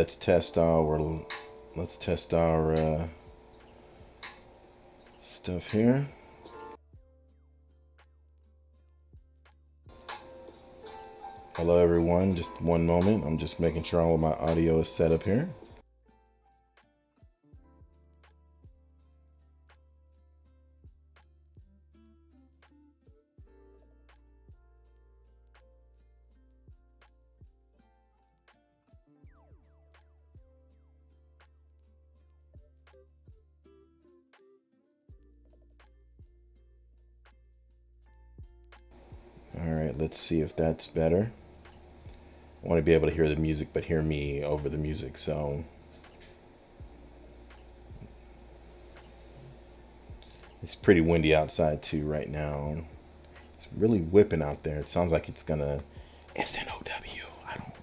let's test our stuff here. Hello everyone, just one moment. I'm just making sure all of my audio is set up here. All right, let's see if that's better. I want to be able to hear the music, but hear me over the music, so. It's pretty windy outside too right now. It's really whipping out there. It sounds like it's gonna SNOW.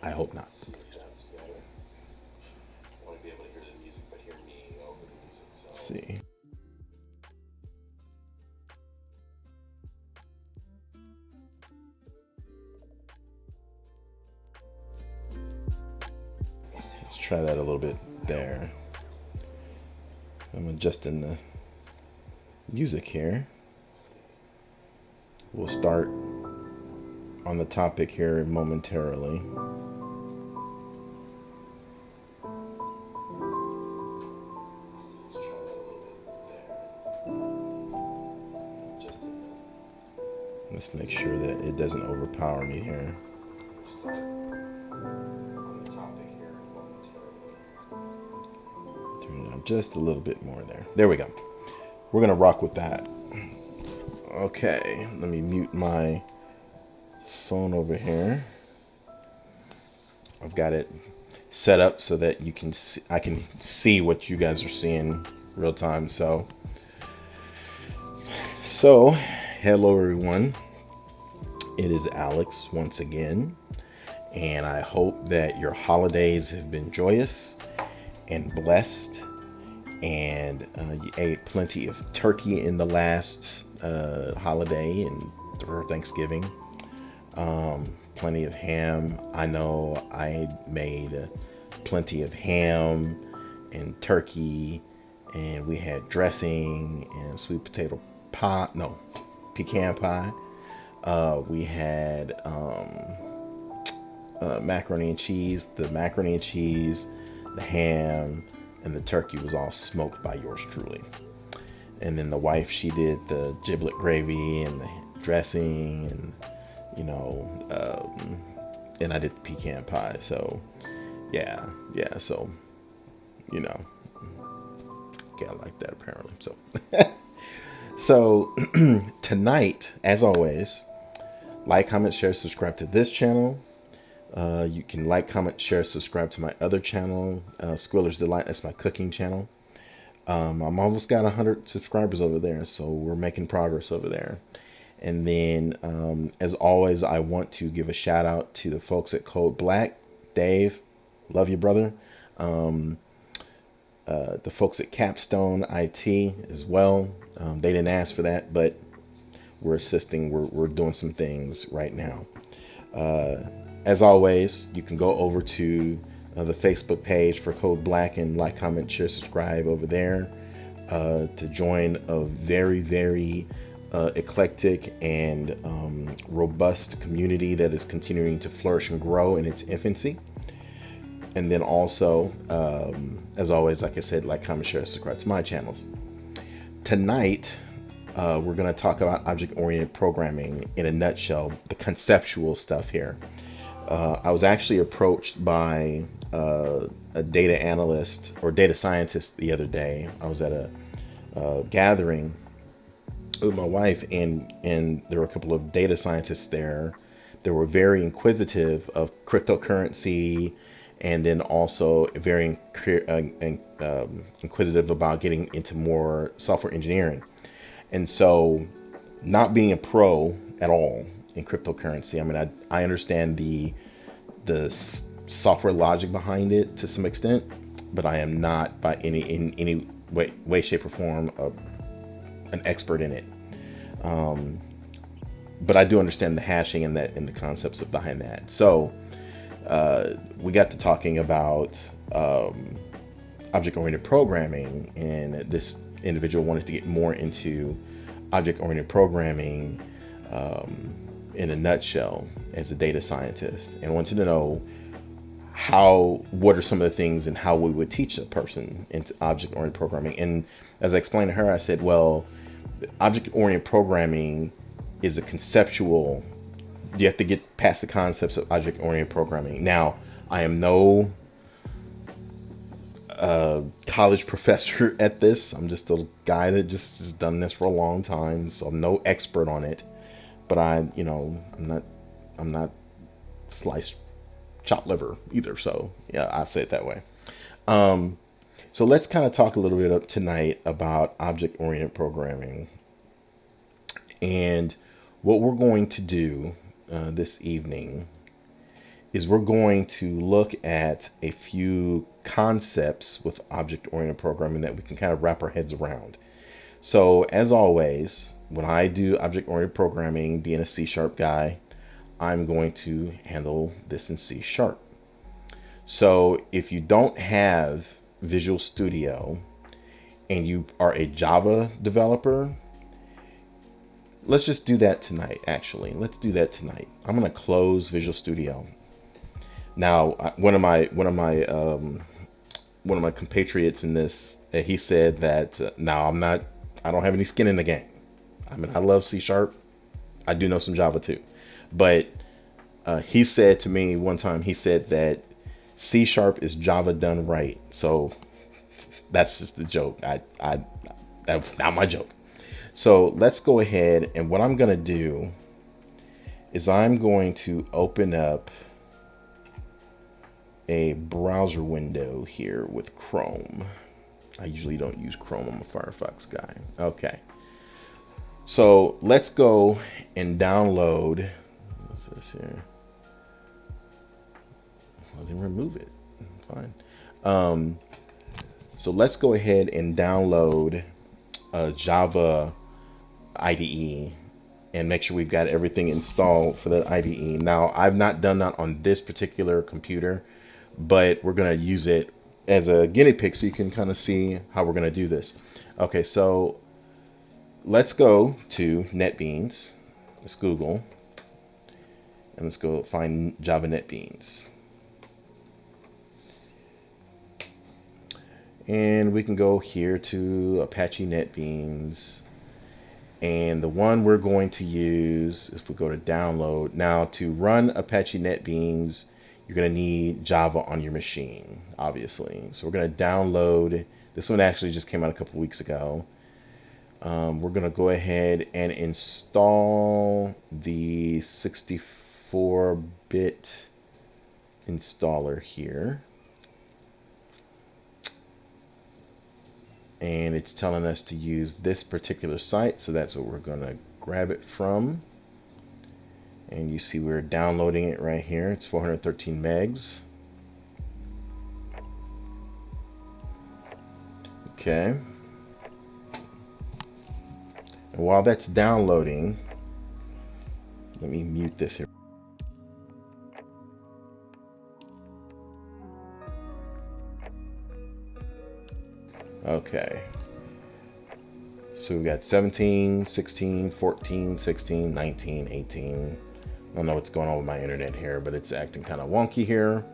I hope not. Let's see. Let's try that a little bit there. I'm adjusting the music here. We'll start on the topic here momentarily. Let's make sure that it doesn't overpower me here. Turn it down just a little bit more there. There we go. We're gonna rock with that. Okay, let me mute my phone over here. I've got it set up so that you can see, I can see what you guys are seeing real time. So hello everyone. It is Alex once again, and I hope that your holidays have been joyous and blessed, and you ate plenty of turkey in the last holiday and for Thanksgiving. Plenty of ham. I know I made plenty of ham and turkey, and we had dressing and sweet potato pie, no, pecan pie. We had macaroni and cheese. The macaroni and cheese, the ham, and the turkey was all smoked by yours truly. And then the wife, she did the giblet gravy and the dressing, and and I did the pecan pie. So yeah, so yeah, I like that apparently. So so tonight, as always, like, comment, share, subscribe to this channel. You can like, comment, share, subscribe to my other channel, Squiller's Delight. That's my cooking channel. I'm almost got 100 subscribers over there, so we're making progress over there. And then, as always, I want to give a shout out to the folks at Code Black. Dave, love you, brother. The folks at Capstone IT as well. They didn't ask for that, but we're assisting. We're doing some things right now. As always, you can go over to the Facebook page for Code Black and like, comment, share, subscribe over there to join a very, very eclectic and robust community that is continuing to flourish and grow in its infancy. And then also, as always, like I said, like, comment, share, subscribe to my channels. Tonight, we're going to talk about object-oriented programming in a nutshell, the conceptual stuff here. I was actually approached by a data analyst or data scientist the other day. I was at a gathering with my wife, and there were a couple of data scientists there that were very inquisitive of cryptocurrency, and then also very inquisitive about getting into more software engineering. And so, not being a pro at all in cryptocurrency, I mean, I understand the software logic behind it to some extent, but I am not by any way, shape, or form an expert in it. But I do understand the hashing and the concepts behind that. So we got to talking about object-oriented programming, and this individual wanted to get more into object-oriented programming in a nutshell as a data scientist, and wanted to know what are some of the things and how we would teach a person into object-oriented programming. And as I explained to her, I said, well, object-oriented programming is a conceptual, you have to get past the concepts of object-oriented programming. Now, I am no college professor at this. I'm just a guy that just has done this for a long time, so I'm no expert on it. But I'm not sliced chopped liver either. So yeah, I'll say it that way. So let's kind of talk a little bit tonight about object-oriented programming. And what we're going to do this evening is we're going to look at a few concepts with object-oriented programming that we can kind of wrap our heads around. So as always, when I do object-oriented programming, being a C# guy, I'm going to handle this in C#. So if you don't have Visual Studio and you are a Java developer, let's just do that tonight. Actually, let's do that tonight. I'm going to close Visual Studio. Now, one of my compatriots in this, he said that now I don't have any skin in the game. I mean, I love C#. I do know some Java too, but he said to me one time, he said that C# is Java done right. So that's just the joke. That's not my joke. So let's go ahead, and what I'm gonna do is I'm going to open up a browser window here with Chrome. I usually don't use Chrome. I'm a Firefox guy. Okay. So let's go and download. What's this here? I didn't remove it. Fine. So let's go ahead and download a Java IDE and make sure we've got everything installed for that IDE. Now, I've not done that on this particular computer, but we're going to use it as a guinea pig so you can kind of see how we're going to do this. Okay, so let's go to NetBeans. Let's Google, and let's go find Java NetBeans. And we can go here to Apache NetBeans. And the one we're going to use, if we go to download, now to run Apache NetBeans, you're going to need Java on your machine, obviously. So we're going to download, this one actually just came out a couple weeks ago. We're going to go ahead and install the 64-bit installer here. And it's telling us to use this particular site, so that's what we're going to grab it from. And you see we're downloading it right here. It's 413 megs. Okay. And while that's downloading, let me mute this here. Okay. So we've got 17, 16, 14, 16, 19, 18. I don't know what's going on with my internet here, but it's acting kind of wonky here.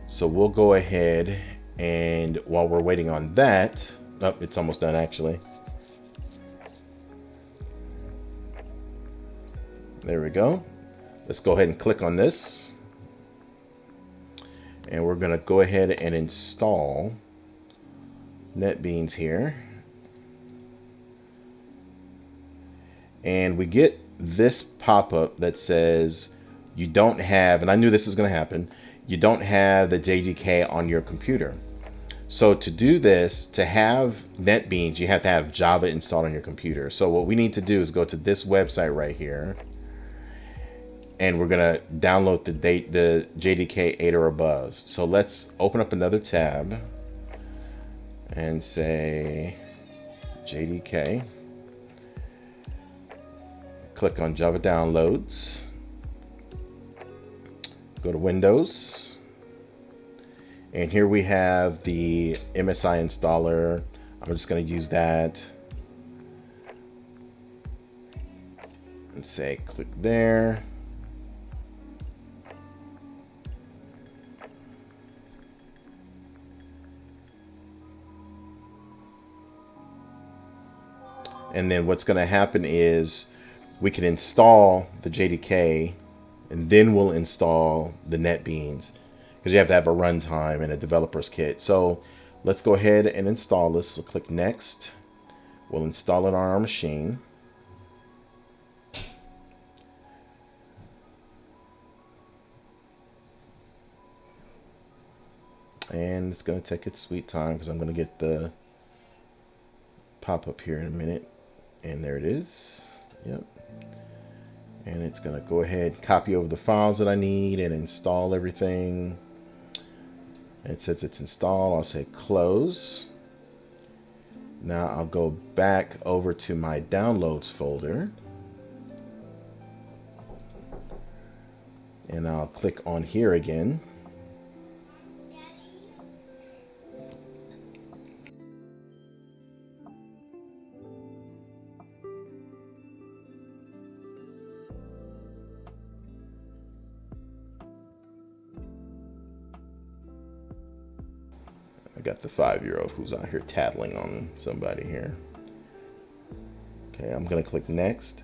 So we'll go ahead, and while we're waiting on that, oh, it's almost done actually. There we go. Let's go ahead and click on this. And we're going to go ahead and install NetBeans here. And we get this pop-up that says you don't have, and I knew this was going to happen, you don't have the JDK on your computer. So to do this, to have NetBeans, you have to have Java installed on your computer. So what we need to do is go to this website right here, and we're going to download the JDK 8 or above. So let's open up another tab and say JDK. Click on Java Downloads. Go to Windows. And here we have the MSI installer. I'm just going to use that. And say click there. And then what's going to happen is we can install the JDK, and then we'll install the NetBeans, because you have to have a runtime and a developer's kit. So let's go ahead and install this. So click next. We'll install it on our machine. And it's going to take its sweet time, because I'm going to get the pop up here in a minute. And there it is. Yep. And it's going to go ahead, copy over the files that I need, and install everything. And it says it's installed. I'll say close. Now I'll go back over to my downloads folder. And I'll click on here again. I got the 5-year-old who's out here tattling on somebody here. Okay, I'm gonna click next.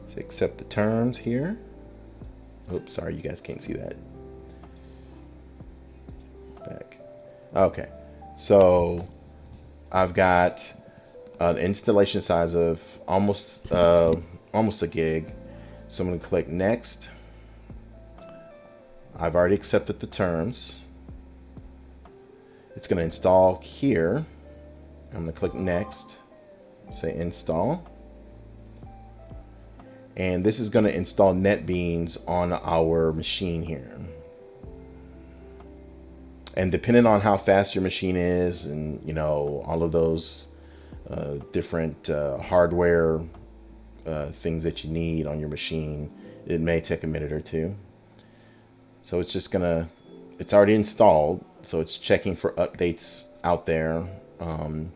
Say accept the terms here. Oops, sorry, you guys can't see that. Back. Okay, so I've got an installation size of almost a gig. So I'm gonna click next. I've already accepted the terms. It's going to install here. I'm going to click next, say install. And this is going to install NetBeans on our machine here. And depending on how fast your machine is, and you know, all of those different hardware things that you need on your machine, it may take a minute or two. So it's just gonna, it's already installed, so it's checking for updates out there, and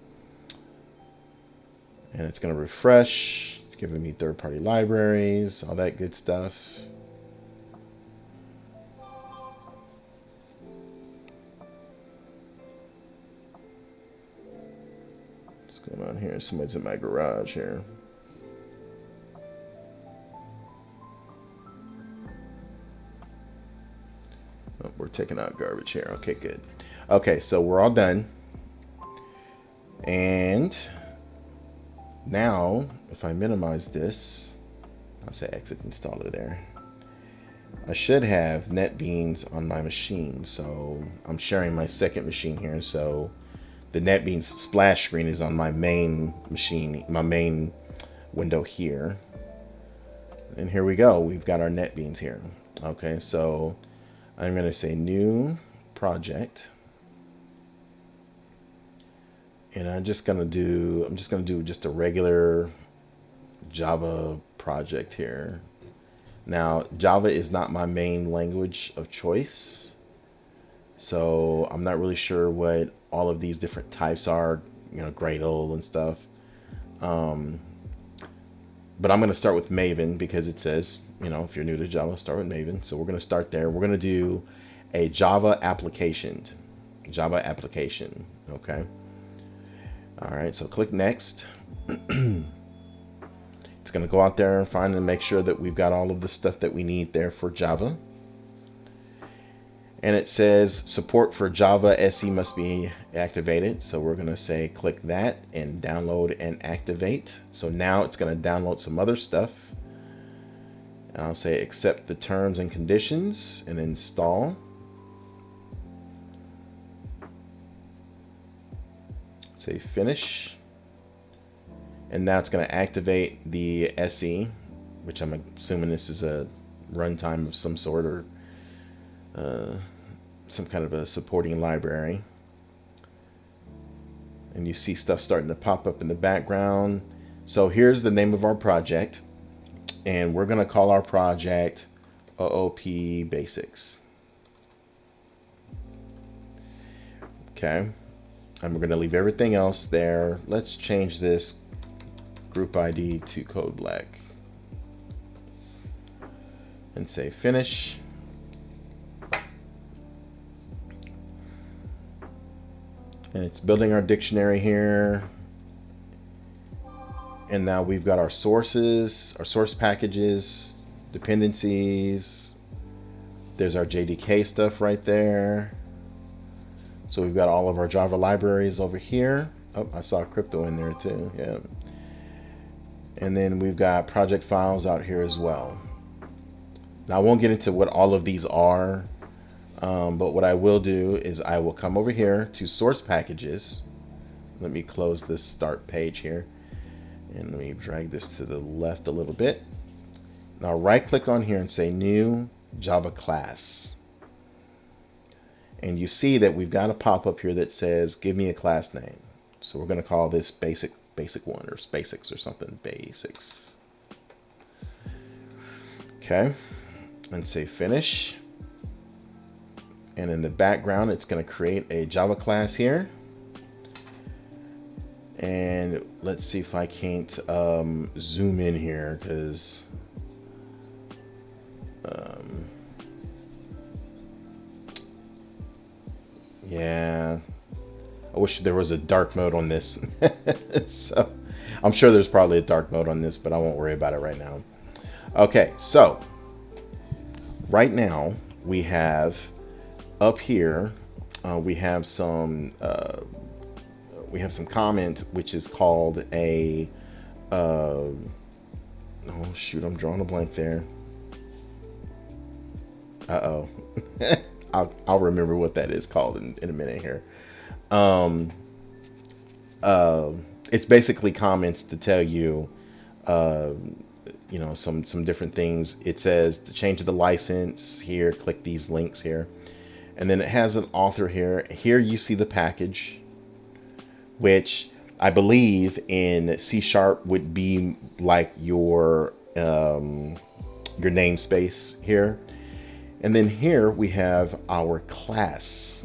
it's gonna refresh. It's giving me third-party libraries, all that good stuff. What's going on here? Somebody's in my garage here. Oh, we're taking out garbage here. Okay, good. Okay, so we're all done. And now, if I minimize this, I'll say exit installer there. I should have NetBeans on my machine. So I'm sharing my second machine here. So the NetBeans splash screen is on my main machine, my main window here. And here we go. We've got our NetBeans here. Okay, so I'm going to say new project, and I'm just going to do just a regular Java project here. Now, Java is not my main language of choice, so I'm not really sure what all of these different types are, you know, Gradle and stuff. But I'm going to start with Maven because it says, you know, if you're new to Java, start with Maven. So we're going to start there. We're going to do a Java application. Okay. All right. So click next. It's going to go out there and find and make sure that we've got all of the stuff that we need there for Java. And it says support for Java SE must be activated. So we're going to say click that and download and activate. So now it's going to download some other stuff. And I'll say accept the terms and conditions and install. Say finish. And now it's going to activate the SE, which I'm assuming this is a runtime of some sort, or some kind of a supporting library. And you see stuff starting to pop up in the background. So here's the name of our project, and we're going to call our project OOP Basics. Okay. And we're going to leave everything else there. Let's change this group ID to code black and say finish. And it's building our dictionary here. And now we've got our sources, our source packages, dependencies. There's our JDK stuff right there. So we've got all of our Java libraries over here. Oh, I saw crypto in there too. Yeah. And then we've got project files out here as well. Now I won't get into what all of these are, but what I will do is I will come over here to source packages. Let me close this start page here. And let me drag this to the left a little bit. Now right click on here and say new Java class. And you see that we've got a pop-up here that says, give me a class name. So we're going to call this basic one or basics or something, basics. Okay. And say finish. And in the background, it's going to create a Java class here. And let's see if I can't zoom in here because yeah, I wish there was a dark mode on this. So I'm sure there's probably a dark mode on this, but I won't worry about it right now. Okay, so right now we have up here, we have some comment which is called a oh shoot, I'm drawing a blank there. Uh-oh. I'll remember what that is called in a minute here. It's basically comments to tell you you know, some different things. It says to change the license here, click these links here. And then it has an author here. Here you see the package, which I believe in C# would be like your namespace here. And then here we have our class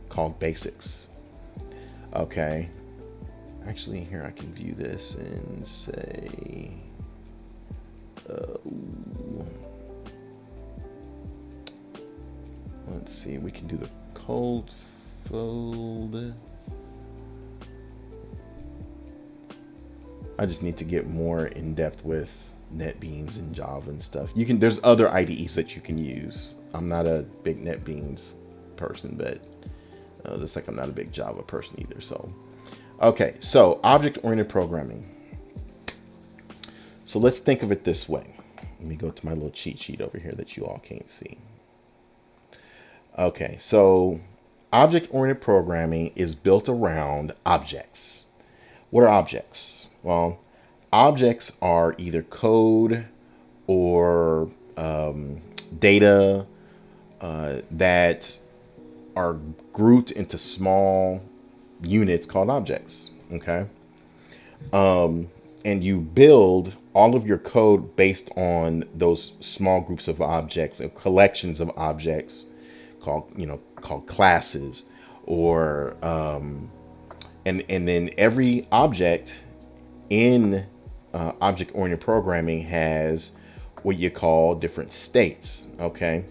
called basics. Okay. Actually, here I can view this and say, let's see, we can do the cold fold. I just need to get more in depth with NetBeans and Java and stuff. You can, there's other IDEs that you can use. I'm not a big NetBeans person, but just like I'm not a big Java person either. So, okay, so object-oriented programming. So let's think of it this way. Let me go to my little cheat sheet over here that you all can't see. Okay, so object-oriented programming is built around objects. What are objects? Well, objects are either code or data that are grouped into small units called objects. Okay. And you build all of your code based on those small groups of objects and collections of objects called classes, or and then every object in object-oriented programming has what you call different states. Okay,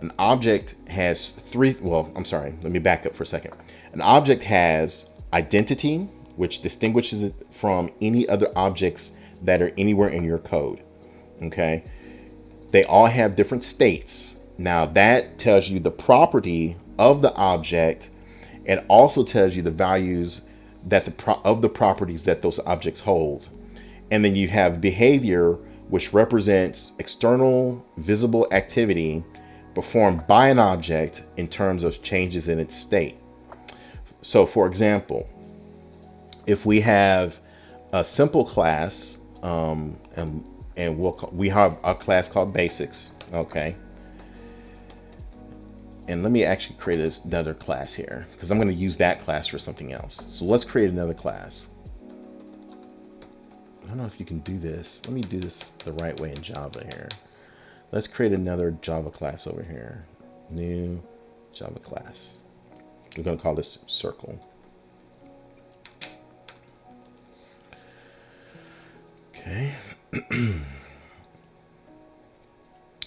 an object has let me back up for a second. An object has identity, which distinguishes it from any other objects that are anywhere in your code. Okay, they all have different states. Now that tells you the property of the object. It also tells you the values that of the properties that those objects hold. And then you have behavior, which represents external visible activity performed by an object in terms of changes in its state. So for example, if we have a simple class, and we have a class called basics. Okay. And let me actually create another class here, because I'm going to use that class for something else. So let's create another class. I don't know if you can do this. Let me do this the right way in Java here. Let's create another Java class over here. New Java class. We're going to call this circle. Okay.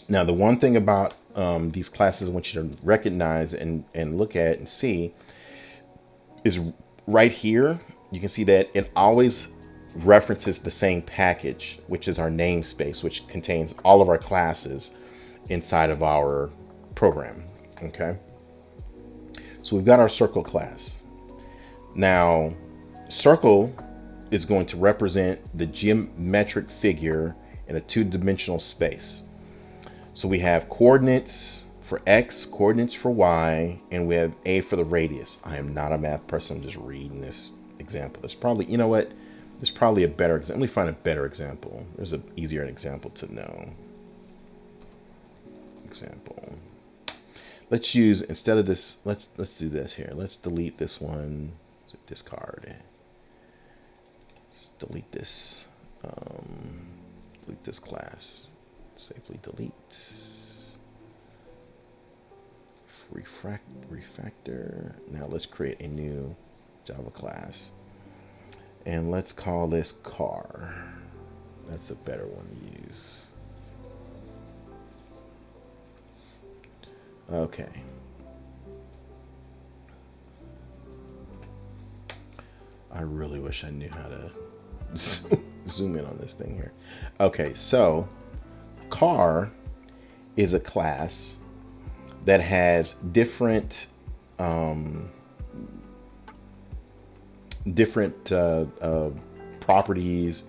Now, the one thing about these classes I want you to recognize and look at and see is right here. You can see that it always references the same package, which is our namespace, which contains all of our classes inside of our program. Okay. So we've got our circle class. Now, circle is going to represent the geometric figure in a two-dimensional space. So we have coordinates for X, coordinates for Y, and we have A for the radius. I am not a math person. I'm just reading this example. There's probably, you know what? There's probably a better example. Let me find a better example. There's an easier example to know. Example. Let's use, instead of this, let's do this here. Let's delete this one. Discard. Let's delete this. Delete this class. Safely delete. Refactor. Now let's create a new Java class. And let's call this car. That's a better one to use. Okay. I really wish I knew how to zoom in on this thing here. Okay, so car is a class that has different properties.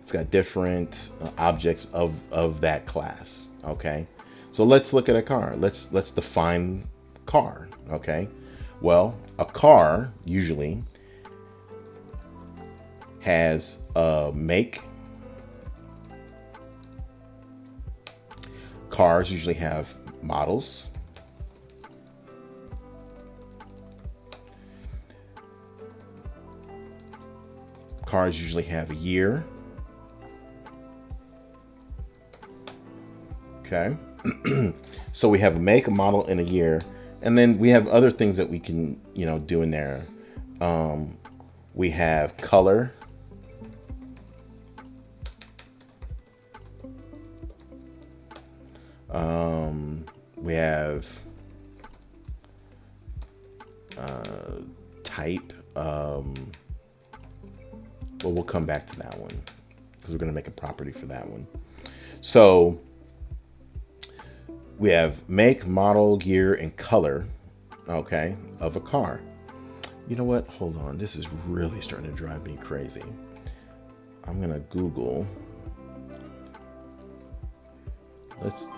It's got different objects of that class. Okay, so let's look at a car. Let's define car. Okay, well, a car usually has a make. Cars usually have models. Cars usually have a year. Okay. So we have a make, a model, and a year. And then we have other things that we can, do in there. We have color. We have type. Well, we'll come back to that one because we're going to make a property for that one. So we have make, model, year, and color, okay, of a car. You know what? Hold on. This is really starting to drive me crazy. I'm going to Google.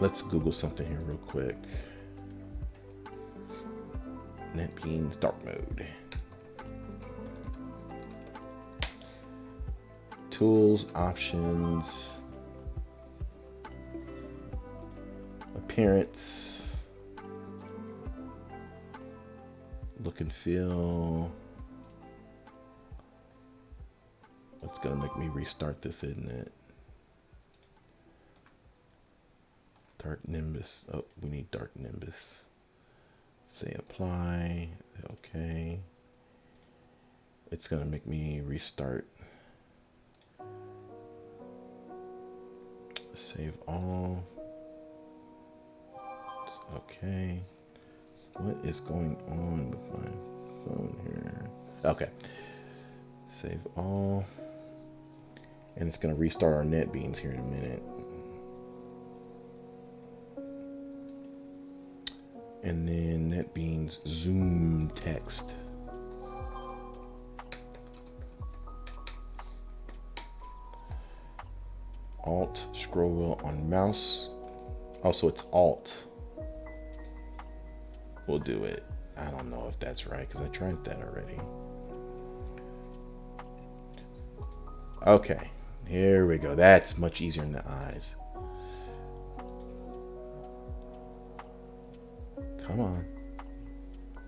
Let's Google something here real quick. NetBeans dark mode. Tools, options, appearance, look and feel. It's gonna make me restart this, isn't it? Dark Nimbus. Oh, we need dark Nimbus. Say apply. Okay. It's gonna make me restart. Save all. Okay. What is going on with my phone here? Okay. Save all. And it's going to restart our NetBeans here in a minute. And then NetBeans zoom text. Alt, scroll wheel on mouse. Also, it's Alt. We'll do it. I don't know if that's right because I tried that already. Okay, here we go. That's much easier in the eyes. Come on.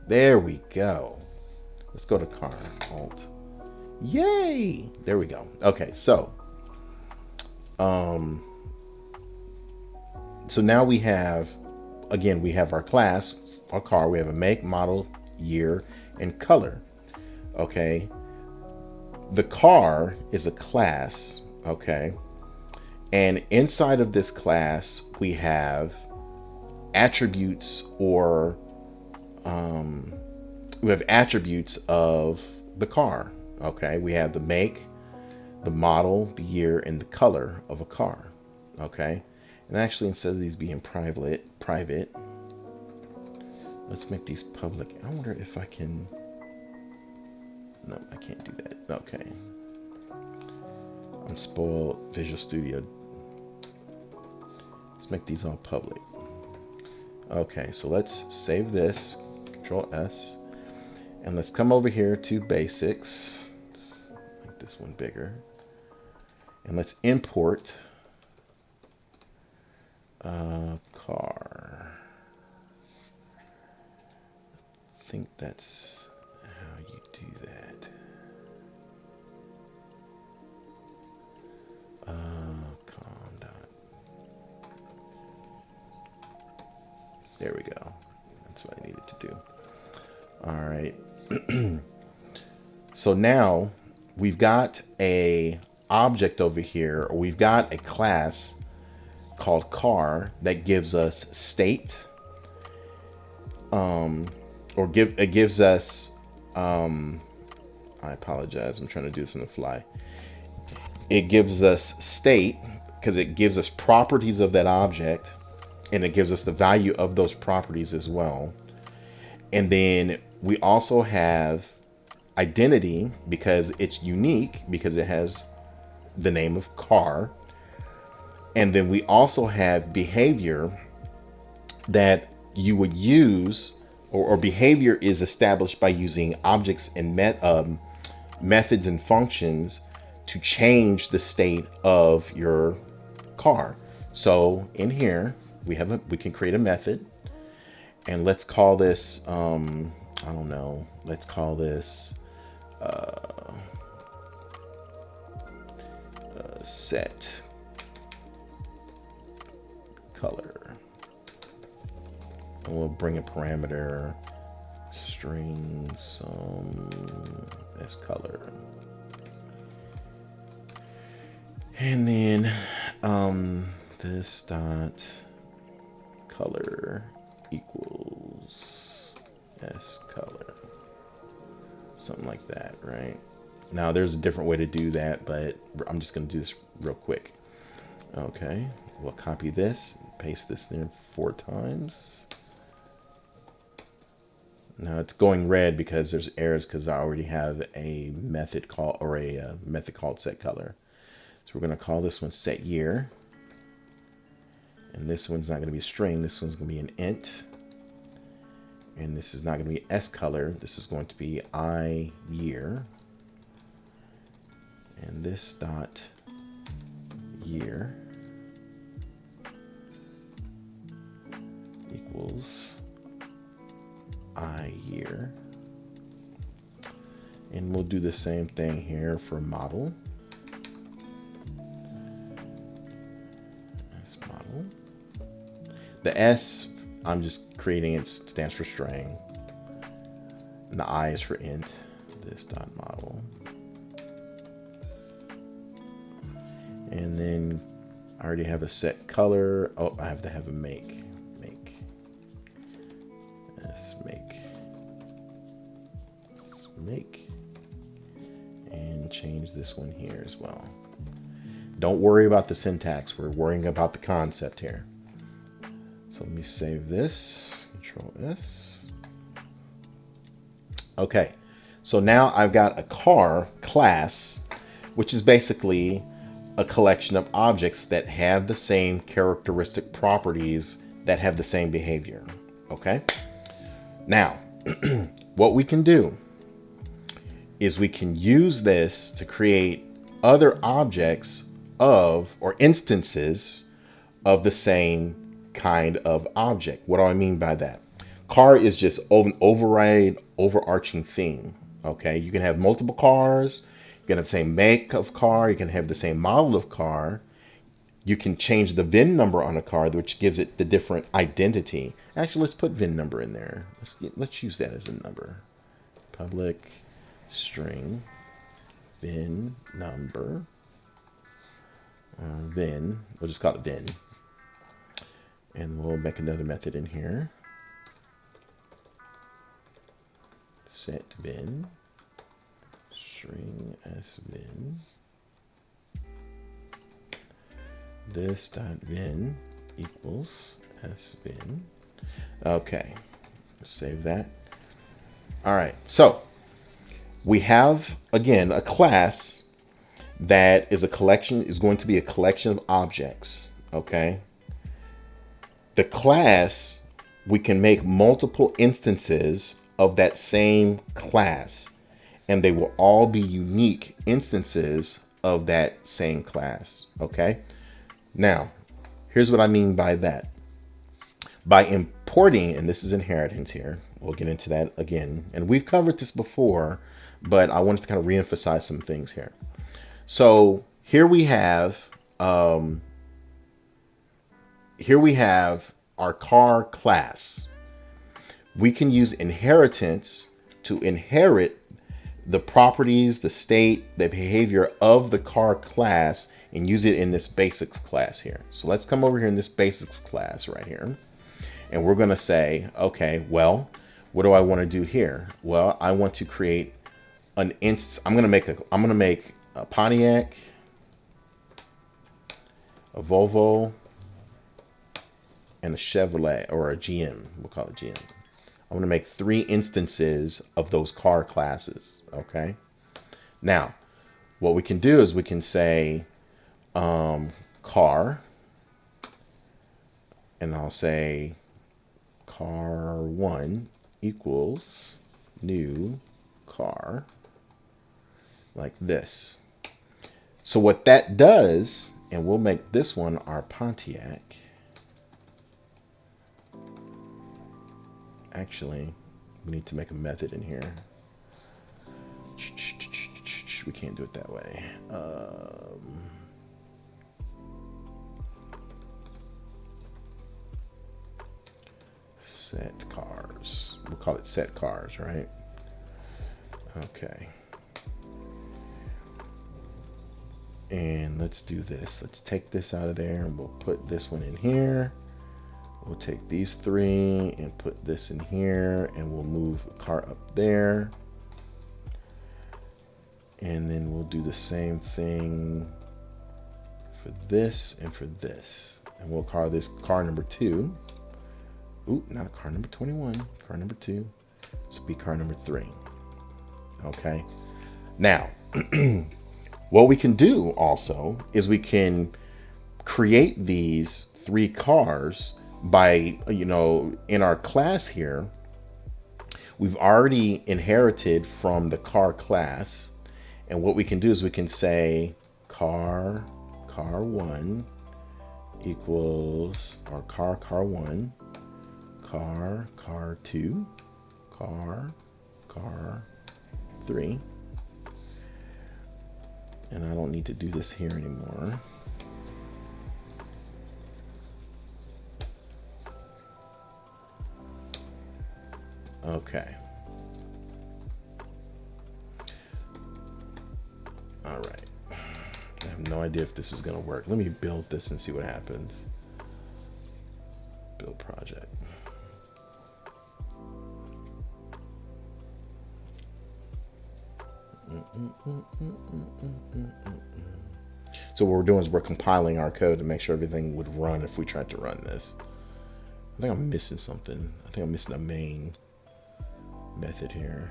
There we go. Let's go to car. Alt. Yay! There we go. Okay, so now we have, again, we have our class, our car. We have a make, model, year, and color. Okay. The car is a class. Okay. And inside of this class, we have attributes or we have attributes of the car. Okay. We have the make, the model, the year, and the color of a car. Okay. And actually, instead of these being private, let's make these public. I wonder if I can. No, I can't do that. Okay. I'm spoiled. Visual Studio. Let's make these all public. Okay, so let's save this. Control S. And let's come over here to basics. Make this one bigger. And let's import car. I think that's how you do that. There we go. That's what I needed to do. All right. So now we've got a object over here, or we've got a class called car that gives us state, it gives us, I apologize, I'm trying to do this on the fly. It gives us state because it gives us properties of that object, and it gives us the value of those properties as well. And then we also have identity because it's unique, because it has the name of car. And then we also have behavior that you would use, or behavior is established by using objects and methods and functions to change the state of your car. So in here we can create a method, and let's call this I don't know, let's call this set color, and we'll bring a parameter string some as color, and then this dot color equals s color, something like that, right? Now there's a different way to do that, but I'm just going to do this real quick. Okay, we'll copy this, paste this there 4 times. Now it's going red because there's errors, because I already have a method called, or a method called set color. So we're going to call this one set year, and this one's not going to be a string, this one's going to be an int, and this is not going to be s color, this is going to be I year, and this dot year equals I year. And we'll do the same thing here for model. That's model. The S, I'm just creating, it stands for string. And the I is for int. This dot model. And then I already have a set color. Oh, I have to have a make. Make, and change this one here as well. Don't worry about the syntax, we're worrying about the concept here. So let me save this, Control S. Okay, so now I've got a car class, which is basically a collection of objects that have the same characteristic properties, that have the same behavior. Okay, now what we can do is we can use this to create other objects of, or instances of, the same kind of object. What do I mean by that? Car is just an overarching theme. Okay, you can have multiple cars, you can have the same make of car, you can have the same model of car, You can change the VIN number on a car, which gives it the different identity. Actually, let's put VIN number in there. Let's use that as a number. Public string VIN number. VIN. We'll just call it VIN. And we'll make another method in here. Set VIN. String s VIN. This dot VIN equals s VIN. Okay, let's save that. All right, so we have again a class that is going to be a collection of objects. Okay, the class, we can make multiple instances of that same class, and they will all be unique instances of that same class. Okay. Now, here's what I mean by that. By importing, and this is inheritance here, we'll get into that again. And we've covered this before, but I wanted to kind of reemphasize some things here. So here we have our car class. We can use inheritance to inherit the properties, the state, the behavior of the car class and use it in this basics class here. So let's come over here in this basics class right here. And we're going to say, okay, well, what do I want to do here? Well, I want to create an instance. I'm going to make a Pontiac, a Volvo, and a Chevrolet, or a GM. We'll call it GM. I'm going to make 3 instances of those car classes. Okay. Now, what we can do is we can say car, and I'll say car 1 equals new car, like this. So what that does, and we'll make this one our Pontiac. Actually, we need to make a method in here. We can't do it that way. Set cars. We'll call it set cars, right? Okay. And let's do this. Let's take this out of there and we'll put this one in here. We'll take these 3 and put this in here, and we'll move the car up there. And then we'll do the same thing for this and for this. And we'll call this car number 2. Ooh, not car number 21, car number 2. This will be car number 3. Okay. Now, what we can do also is we can create these 3 cars by, in our class here, we've already inherited from the car class. And what we can do is we can say car 1 equals, or car 1, car 2, car 3. And I don't need to do this here anymore. Okay. All right. I have no idea if this is going to work. Let me build this and see what happens. Build project. So what we're doing is we're compiling our code to make sure everything would run if we tried to run this. I think I'm missing something. I think I'm missing a main method here.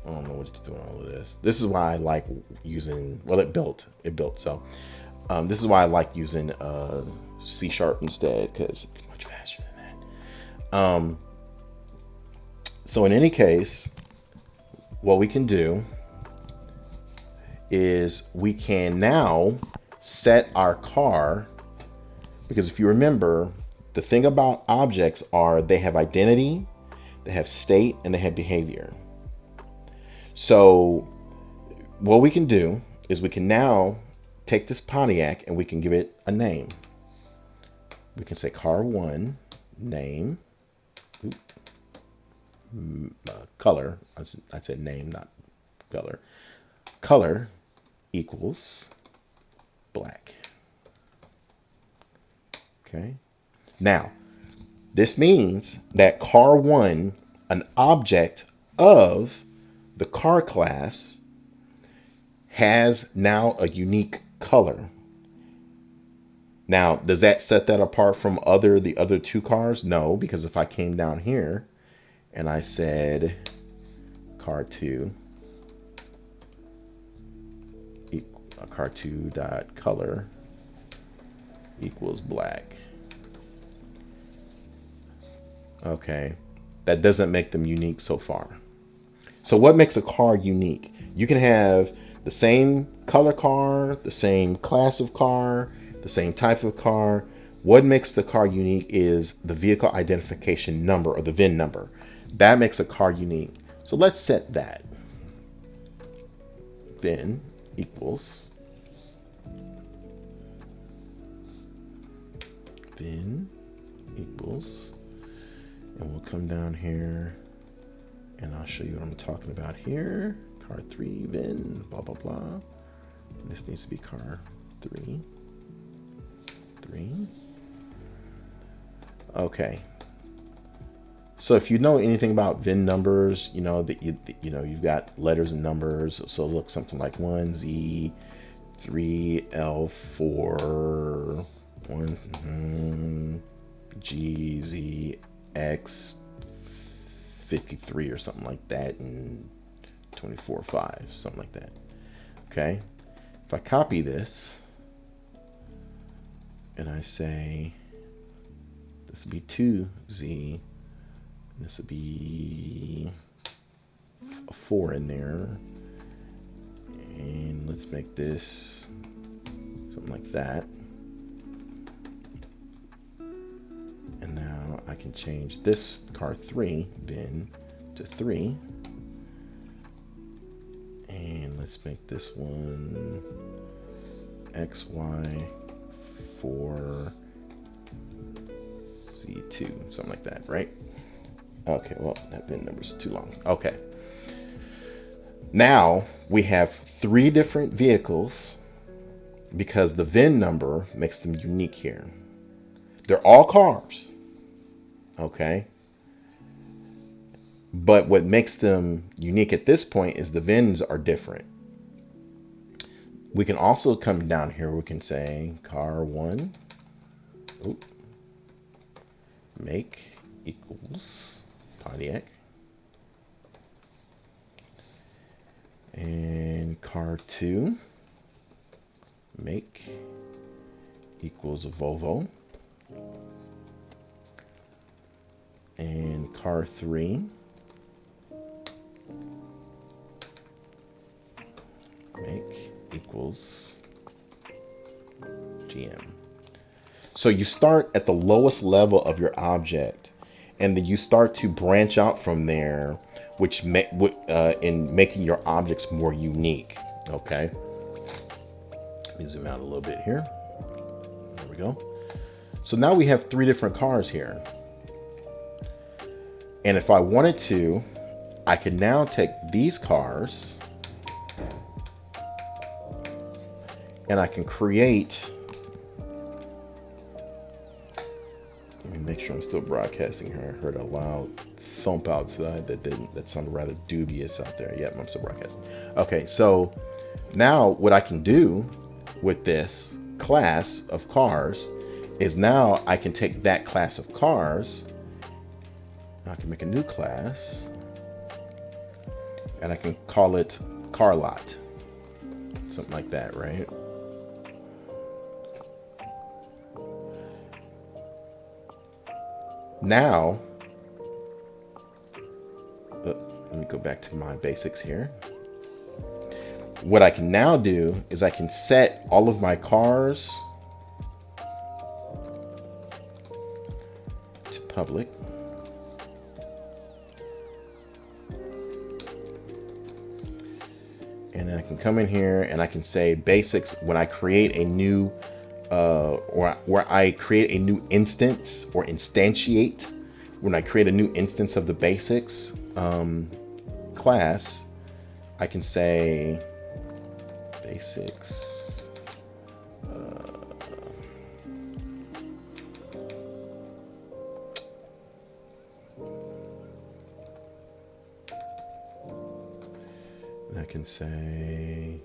I don't know what it's doing all of this. This is why I like using, well, it built. So this is why I like using C# instead, because it's much faster than that. So in any case, what we can do is we can now set our car, because if you remember, the thing about objects are they have identity, they have state, and they have behavior. So what we can do is we can now take this Pontiac and we can give it a name. We can say car 1 name, color. I said name, not color. Color equals black. Okay. Now, this means that car 1, an object of the car class, has now a unique color. Now, does that set that apart from the other 2 cars? No, because if I came down here and I said car 2 dot color equals black. Okay, that doesn't make them unique so far. So what makes a car unique? You can have the same color car, the same class of car, the same type of car. What makes the car unique is the vehicle identification number, or the VIN number. That makes a car unique. So let's set that. VIN equals and we'll come down here and I'll show you what I'm talking about here. Car 3 VIN, blah blah blah. This needs to be car 3. Okay. So if you know anything about VIN numbers, you know that you've got letters and numbers. So it looks something like 1Z 3L4 GZX53 or something like that, and 24.5, something like that. Okay, if I copy this and I say this would be 2Z, this would be a 4 in there, and let's make this something like that. And now I can change this car 3 VIN to 3. And let's make this one XY4Z2, something like that, right? Okay, well, that VIN number is too long. Okay. Now we have 3 different vehicles because the VIN number makes them unique here. They're all cars, okay? But what makes them unique at this point is the VINs are different. We can also come down here, we can say car 1, make equals Pontiac. And car 2, make equals a Volvo. And car 3, make equals GM. So you start at the lowest level of your object, and then you start to branch out from there, which in making your objects more unique. Okay. Let me zoom out a little bit here. There we go. So now we have 3 different cars here. And if I wanted to, I can now take these cars and I can create, let me make sure I'm still broadcasting here. I heard a loud thump outside that sounded rather dubious out there. Yep, I'm still broadcasting. Okay, so now what I can do with this class of cars is now I can take that class of cars, I can make a new class, and I can call it car lot, something like that, right? Now, let me go back to my basics here. What I can now do is I can set all of my cars to public. And then I can come in here and I can say basics when I create a new, or where I create a new instance or instantiate, when I create a new instance of the basics class, I can say basics. I can say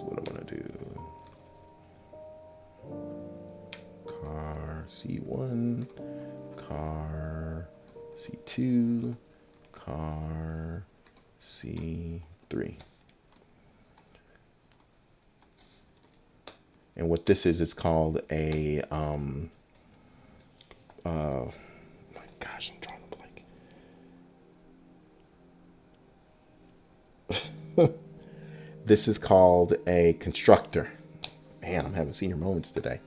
what I want to do, car C1, car C2, car C3. And what this is, it's called a gosh, I'm drawing a blank. This is called a constructor. Man, I'm having senior moments today.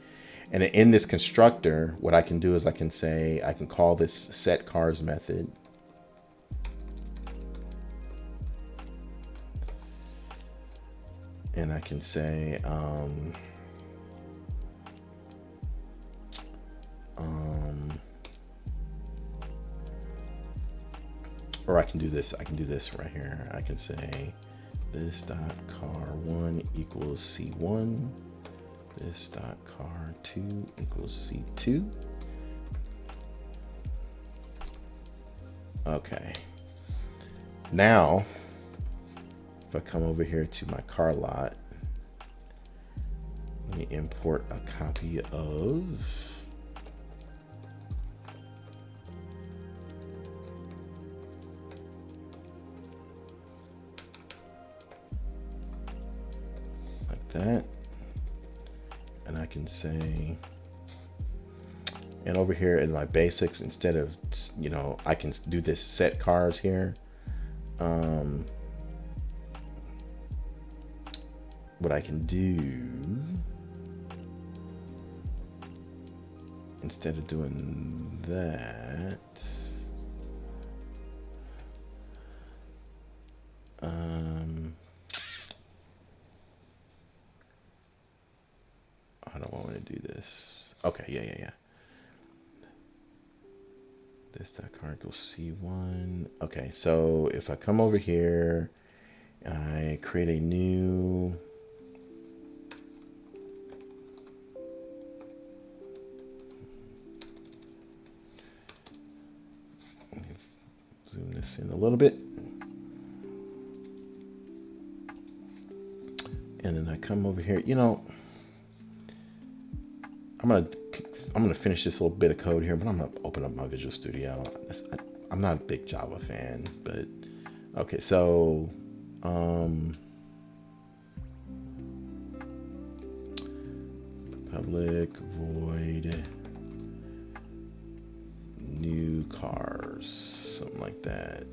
And in this constructor, what I can do is I can say, I can call this set cars method. And I can say, or I can do this right here. I can say this dot car1 equals C1. This dot car2 equals C2. Okay. Now, if I come over here to my car lot, let me import a copy of that, and I can say, and over here in my basics, instead of, you know, I can do this set cars here. What I can do, instead of doing that, I don't want to do this. Okay, yeah. This dot car equals C1. Okay, so if I come over here, I create a new zoom this in a little bit. And then I come over here, you know, I'm gonna finish this little bit of code here, but I'm gonna open up my Visual Studio. I'm not a big Java fan, but okay, so public void new cars, something like that.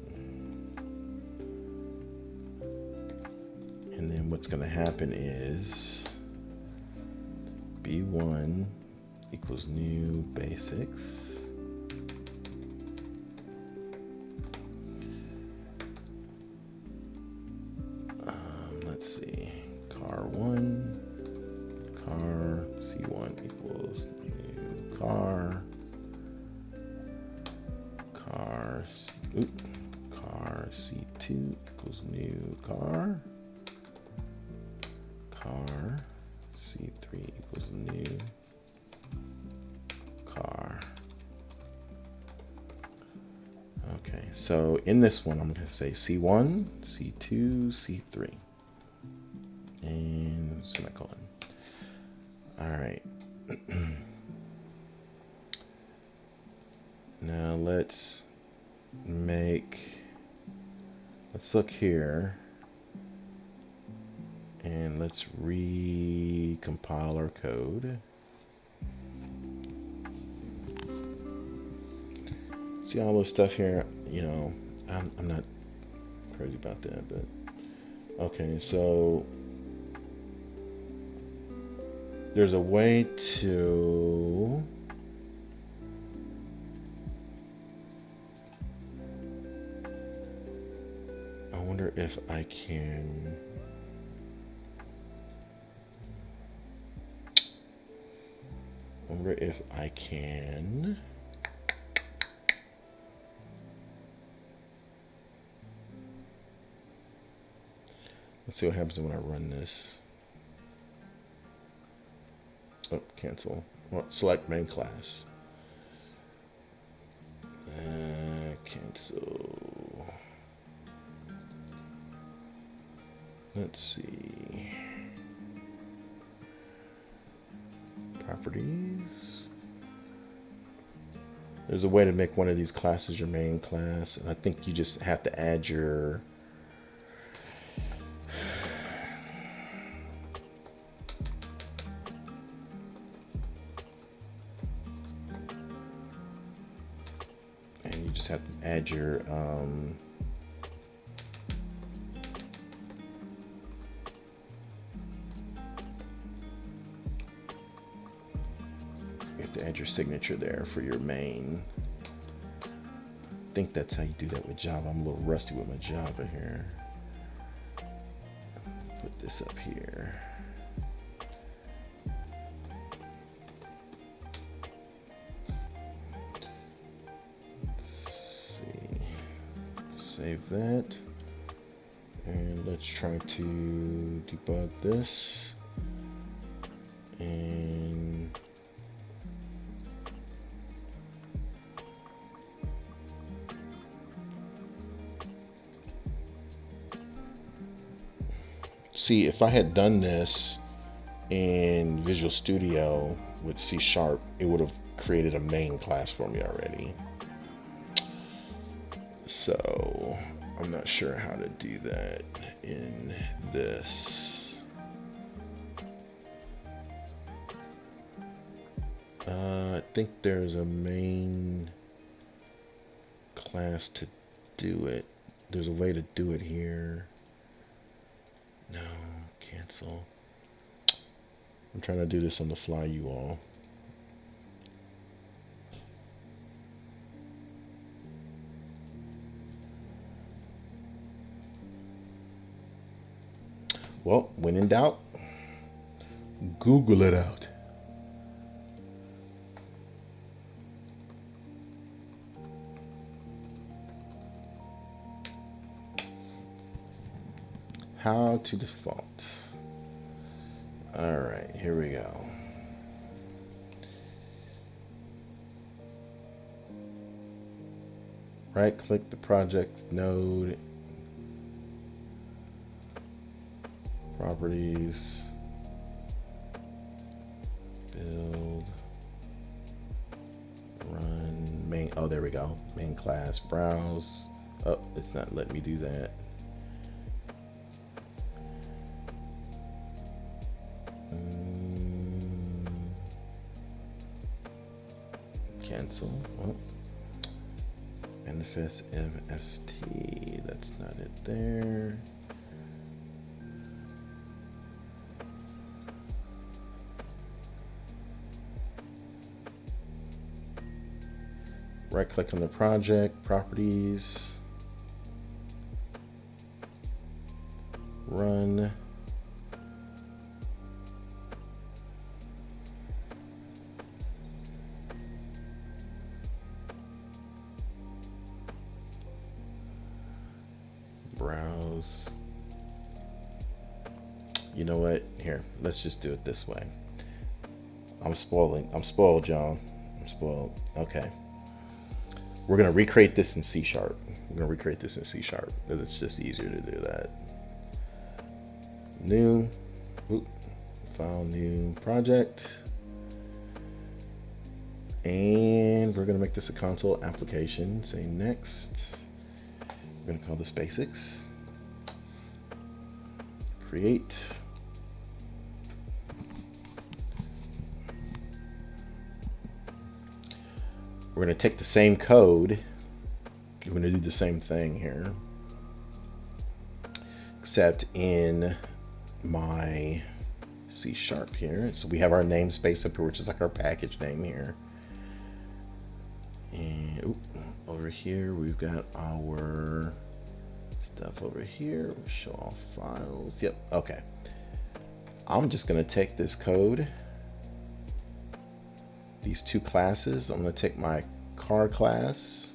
And then what's gonna happen is B1 equals new basics. Let's see, car1, car C1 equals new car, car C2 equals new car, car C3 equals new car. Okay, so in this one, I'm going to say C1, C2, C3, and semicolon. All right. Now let's look here. And let's recompile our code. See all this stuff here, you know, I'm not crazy about that, but okay, so there's a way to wonder if I can. Let's see what happens when I run this. Oh, cancel. Well, select main class. Cancel. Let's see. Properties. There's a way to make one of these classes your main class, and I think you just have to add your signature there for your main. I think that's how you do that with Java. I'm a little rusty with my Java here. Put this up here. Let's see. Save that. And let's try to debug this. And see, if I had done this in Visual Studio with C#, it would have created a main class for me already. So I'm not sure how to do that in this. I think there's a main class to do it. There's a way to do it here. No, cancel. I'm trying to do this on the fly, you all. Well, when in doubt, Google it out. How to default. All right, here we go. Right click the project node, properties, build, run, main. Oh, there we go. Main class, browse. Oh, it's not letting me do that. Cancel. Oh. Manifest MFT. That's not it there. Right click on the project, properties, run. Browse. You know what? Here, let's just do it this way. I'm spoiled, John. I'm spoiled. Okay. We're gonna recreate this in C#. We're gonna recreate this in C# because it's just easier to do that. New, file, new project. And we're gonna make this a console application. Say next. We're gonna call this basics. Create. We're gonna take the same code. We're gonna do the same thing here, except in my C# here. So we have our namespace up here, which is like our package name here. And over here we've got our stuff over here. Show all files. Yep. Okay. I'm just going to take this code, these two classes. I'm going to take my car class.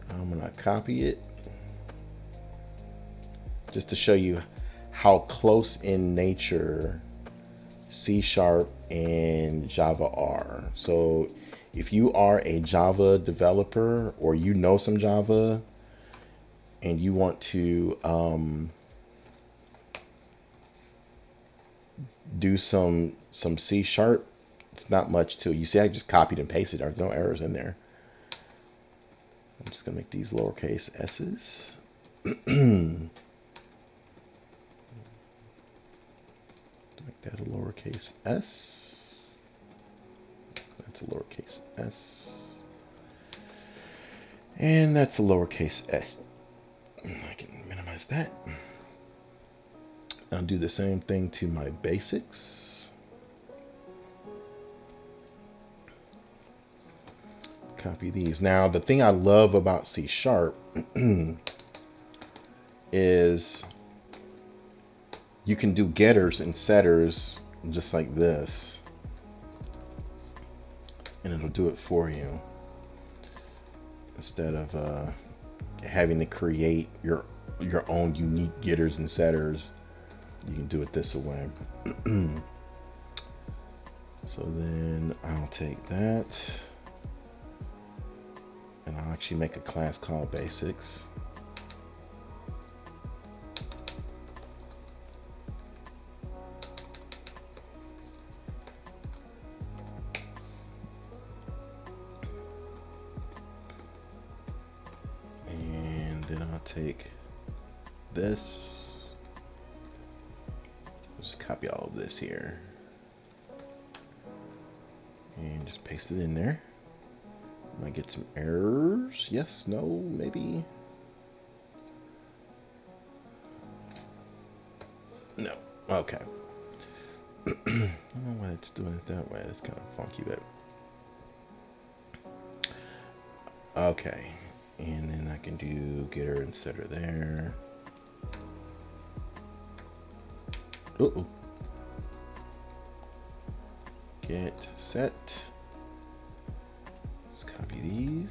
I'm going to copy it just to show you how close in nature C# and Java are. So if you are a Java developer or you know some Java and you want to do some C#, it's not much to it. You see, I just copied and pasted. There's no errors in there. I'm just gonna make these lowercase s's. Make that a lowercase s. That's a lowercase s. And that's a lowercase s. I can minimize that. I'll do the same thing to my basics. Copy these. Now, the thing I love about C# is you can do getters and setters just like this, and it'll do it for you instead of having to create your own unique getters and setters. You can do it this way. So then I'll take that and I'll actually make a class called basics. And then I'll take this. Copy all of this here and just paste it in there. Might get some errors. Yes, no, maybe. No. Okay. I don't know why it's doing it that way. It's kind of funky, but okay. And then I can do getter and setter there. Uh-oh. Get set. Let's copy these.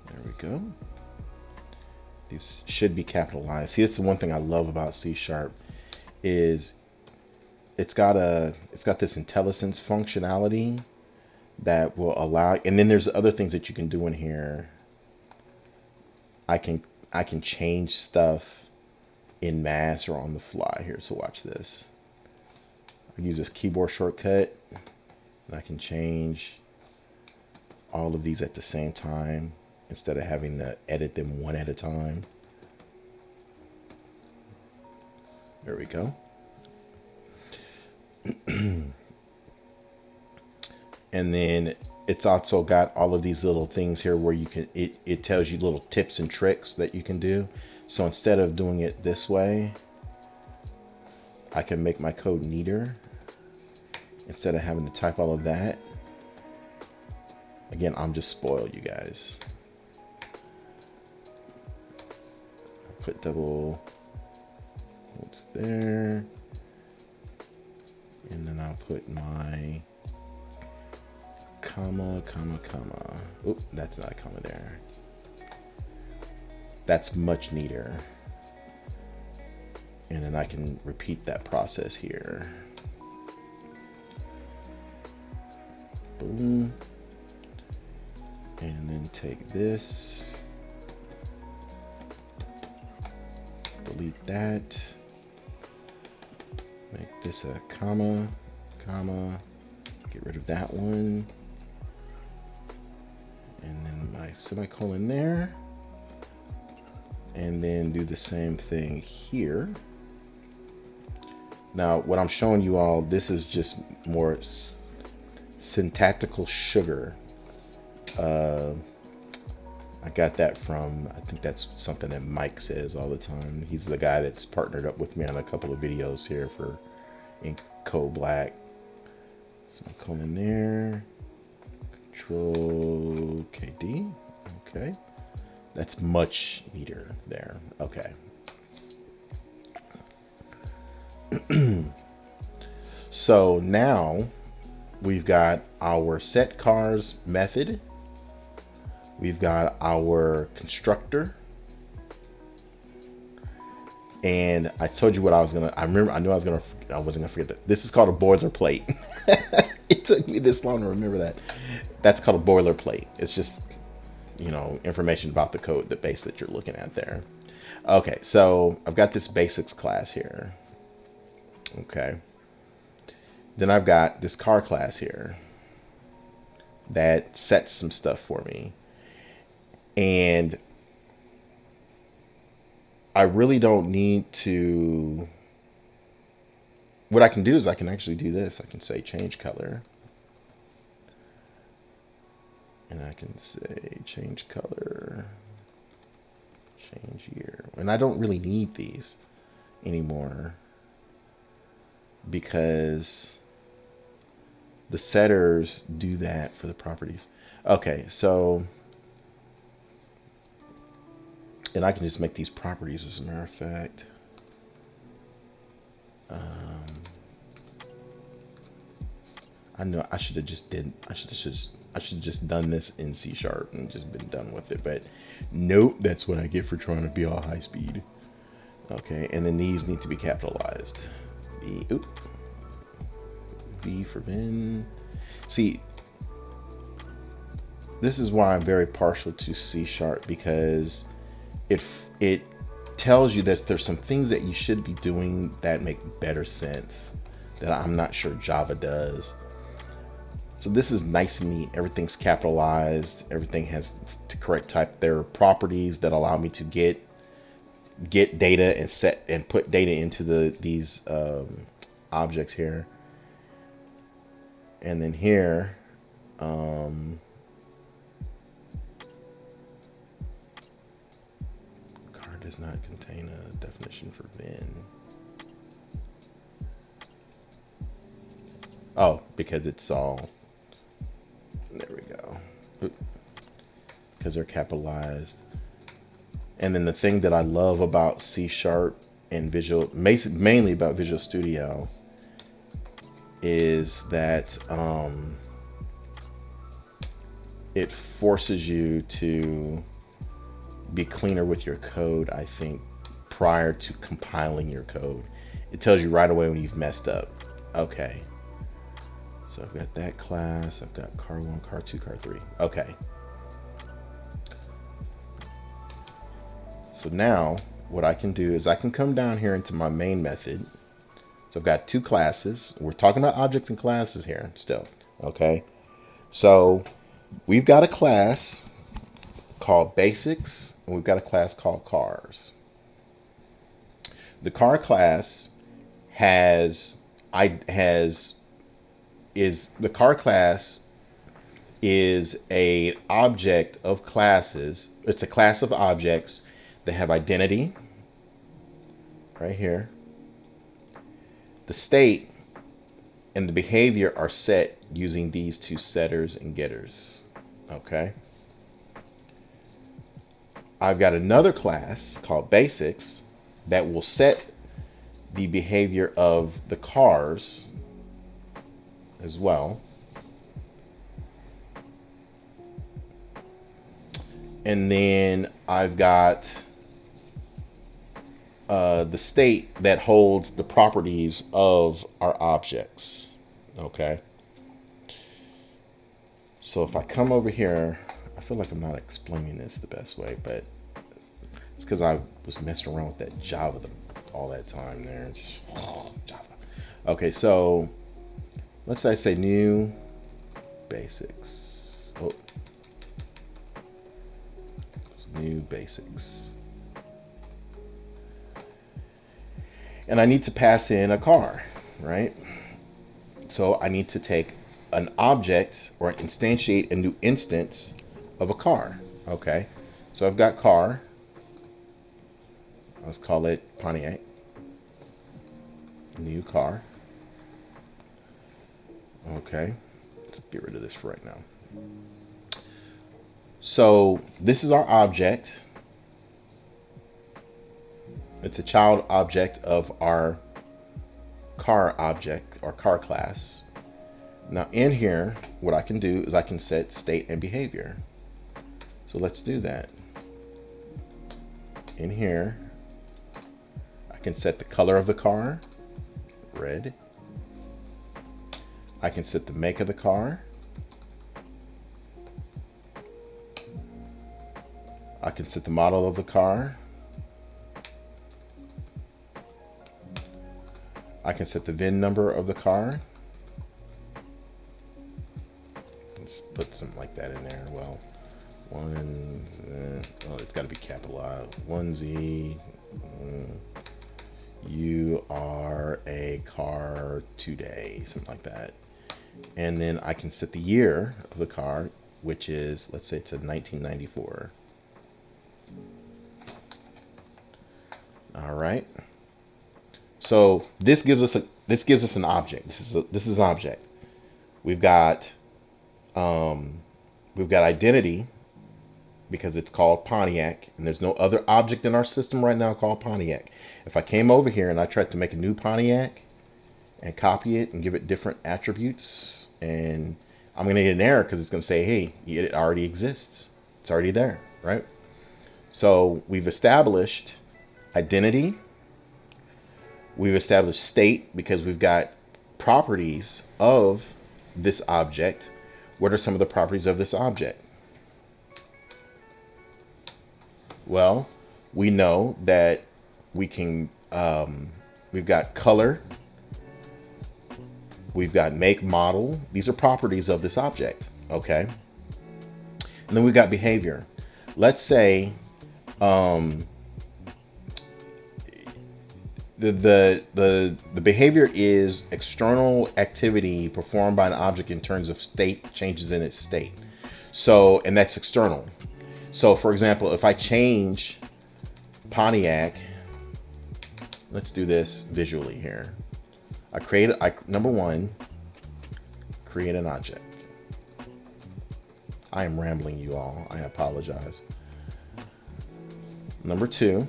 There we go. These should be capitalized. See, that's the one thing I love about C# is it's got this IntelliSense functionality that will allow, and then there's other things that you can do in here. I can change stuff in mass or on the fly here. So watch this. I use this keyboard shortcut and I can change all of these at the same time instead of having to edit them one at a time. There we go. And then it's also got all of these little things here where you can, it tells you little tips and tricks that you can do. So instead of doing it this way, I can make my code neater instead of having to type all of that. Again, I'm just spoiled, you guys. I'll put double quotes there. And then I'll put my comma, comma, comma. Oop, that's not a comma there. That's much neater. And then I can repeat that process here. Boom. And then take this. Delete that. Make this a comma, comma. Get rid of that one. And then my semicolon there. And then do the same thing here. Now, what I'm showing you all, this is just more syntactical sugar. I got that from, I think that's something that Mike says all the time. He's the guy that's partnered up with me on a couple of videos here for Ink Code Black. Semicolon there. Control KD. Okay. That's much neater there. Okay. So now we've got our set cars method. We've got our constructor. And I told you what I was gonna. I knew I wasn't gonna forget that. This is called a boilerplate. It took me this long to remember that. That's called a boilerplate. It's just, you know, information about the code, the base that you're looking at there. Okay, so I've got this basics class here. Okay. Then I've got this car class here that sets some stuff for me. And I really don't need to. What I can do is I can actually do this. I can say change color. And I can say change color, change year. And I don't really need these anymore because the setters do that for the properties. Okay, so, and I can just make these properties as a matter of fact. I know I should have just done this in C# and just been done with it, but nope, that's what I get for trying to be all high speed. Okay, and then these need to be capitalized. V for Vin. See, this is why I'm very partial to C# because it tells you that there's some things that you should be doing that make better sense that I'm not sure Java does. So this is nice and neat. Everything's capitalized. Everything has the correct type. There are properties that allow me to get data and set and put data into these objects here. And then here, car does not contain a definition for VIN. Oh, because it's all. There we go. Because they're capitalized. And then the thing that I love about C# and Visual, mainly about Visual Studio, is that it forces you to be cleaner with your code, I think, prior to compiling your code. It tells you right away when you've messed up. Okay. So I've got that class, I've got car 1, car 2, car 3. Okay. So now what I can do is I can come down here into my main method. So I've got two classes. We're talking about objects and classes here still. Okay. So we've got a class called basics and we've got a class called cars. The car class the car class is a object of classes. It's a class of objects that have identity right here. The state and the behavior are set using these two setters and getters. Okay. I've got another class called basics that will set the behavior of the cars as well. And then I've got the state that holds the properties of our objects. Okay. So if I come over here, I feel like I'm not explaining this the best way, but it's because I was messing around with that Java all that time there. Java. Okay, so let's say I say new basics. Oh, new basics. And I need to pass in a car, right? So I need to take an object or instantiate a new instance of a car. Okay, so I've got car. Let's call it Pontiac. New car. Okay, let's get rid of this for right now. So this is our object. It's a child object of our car object, or car class. Now in here, what I can do is I can set state and behavior. So let's do that. In here, I can set the color of the car, red. I can set the make of the car. I can set the model of the car. I can set the VIN number of the car. Let's put something like that in there. Well, it's got to be capitalized. 1Z. You are a car today, something like that. And then I can set the year of the car, which is, let's say it's a 1994. All right. So this gives us an object. This is an object. We've got identity, because it's called Pontiac, and there's no other object in our system right now called Pontiac. If I came over here and I tried to make a new Pontiac and copy it and give it different attributes, and I'm going to get an error because it's going to say, hey, it already exists. It's already there, right? So we've established identity. We've established state because we've got properties of this object. What are some of the properties of this object? Well, we know that we can, we've got color, we've got make, model. These are properties of this object, okay? And then we've got behavior. Let's say the behavior is external activity performed by an object in terms of state changes in its state. So, and that's external. So for example, if I change Pontiac, let's do this visually here. Number one, create an object. I am rambling, you all. I apologize. Number two,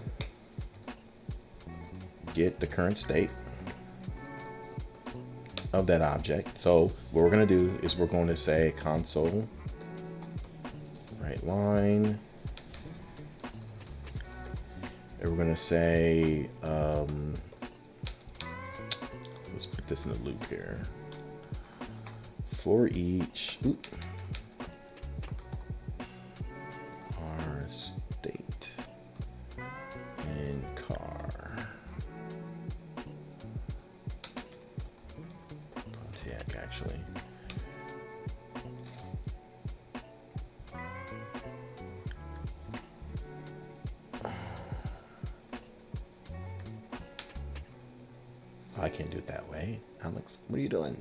get the current state of that object. So what we're going to do is we're going to say console right line, and we're going to say let's put this in a loop here. For each our state in car. Pontiac, actually. I can't do it that way. Alex, what are you doing?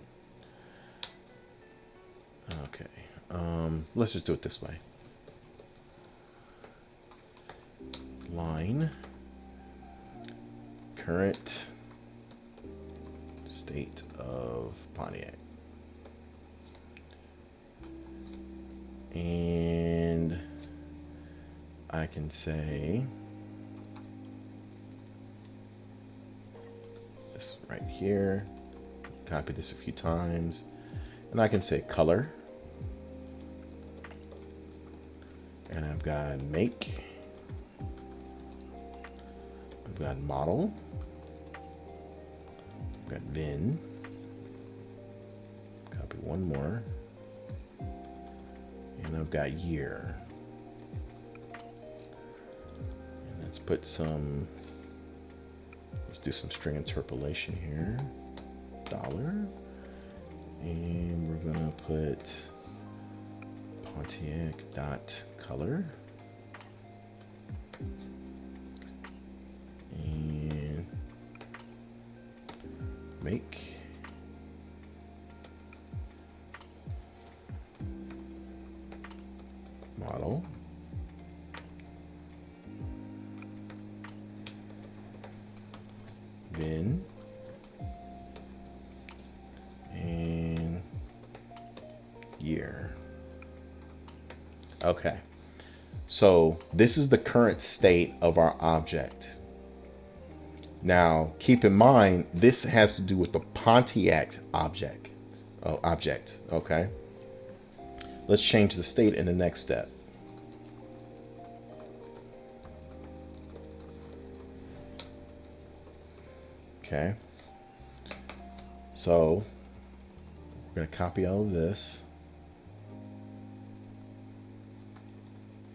Okay. Let's just do it this way. Line. Current state of Pontiac. And I can say this right here. Copy this a few times. And I can say color. And I've got make. I've got model. I've got VIN. Copy one more. And I've got year. And let's put some, let's do some string interpolation here. Dollar. And we're gonna put Pontiac dot color. And make. Model. VIN. And year. Okay. So this is the current state of our object. Now, keep in mind, this has to do with the Pontiac object. Okay. Let's change the state in the next step. Okay. So we're going to copy all of this.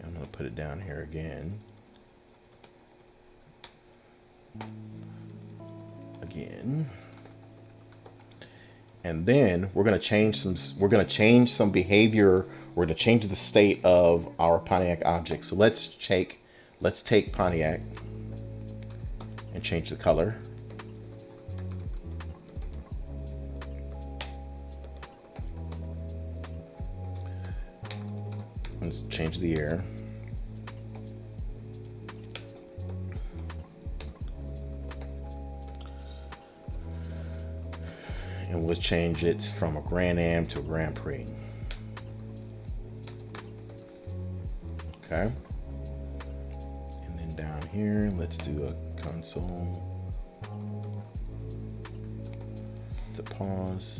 I'm going to put it down here again. And then we're going to change some behavior. We're going to change the state of our Pontiac object. So let's take Pontiac and change the color. Let's change the air. And we'll change it from a Grand Am to a Grand Prix. Okay. And then down here, let's do a console to pause.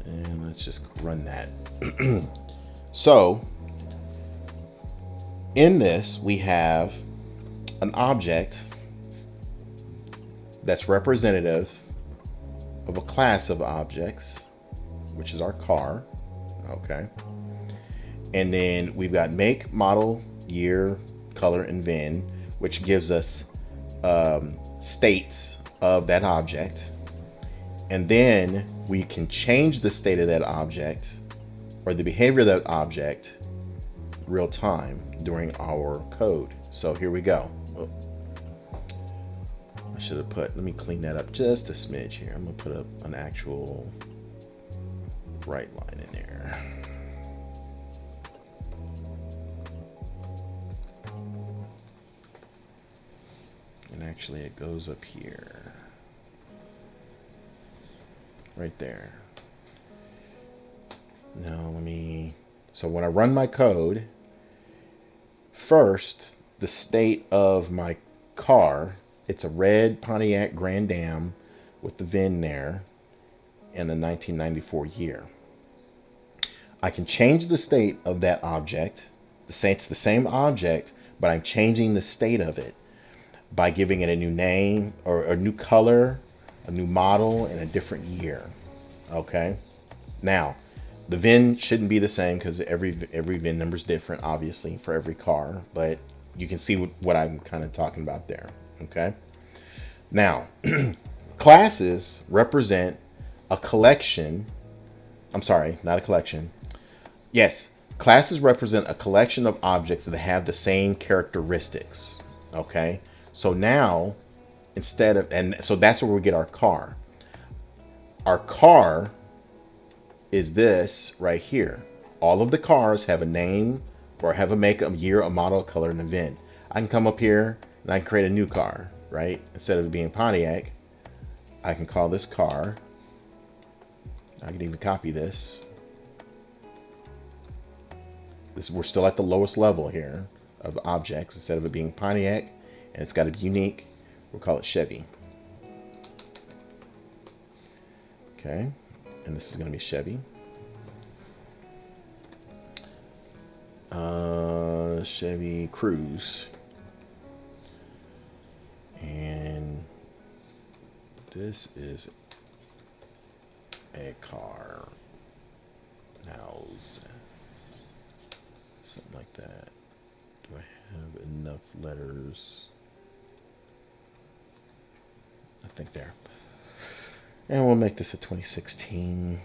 And let's just run that. So in this, we have an object that's representative of a class of objects, which is our car. Okay. And then we've got make, model, year, color, and VIN, which gives us states of that object. And then we can change the state of that object or the behavior of that object real time during our code. So here we go. Oh, I should have let me clean that up just a smidge here. I'm gonna put up an actual right line in there. And actually it goes up here. Right there. Now so when I run my code, first, the state of my car, it's a red Pontiac Grand Am with the VIN there and the 1994 year. I can change the state of that object. It's the same object, but I'm changing the state of it by giving it a new name or a new color, a new model, and a different year. Okay. Now, the VIN shouldn't be the same because every VIN number is different, obviously, for every car. But you can see what I'm kind of talking about there. Okay. Now, classes represent a collection. I'm sorry, not a collection. Yes, classes represent a collection of objects that have the same characteristics. Okay. So now, so that's where we get our car. Our car is this right here. All of the cars have a name or have a make, a year, a model, a color, and a VIN. I can come up here and I can create a new car, right? Instead of it being Pontiac, I can call this car. I can even copy this. We're still at the lowest level here of objects. Instead of it being Pontiac, and it's got to be unique, we'll call it Chevy. Okay, and this is going to be Chevy. Chevy Cruze. And this is a car. House. Something like that. Do I have enough letters? I think there. And we'll make this a 2016.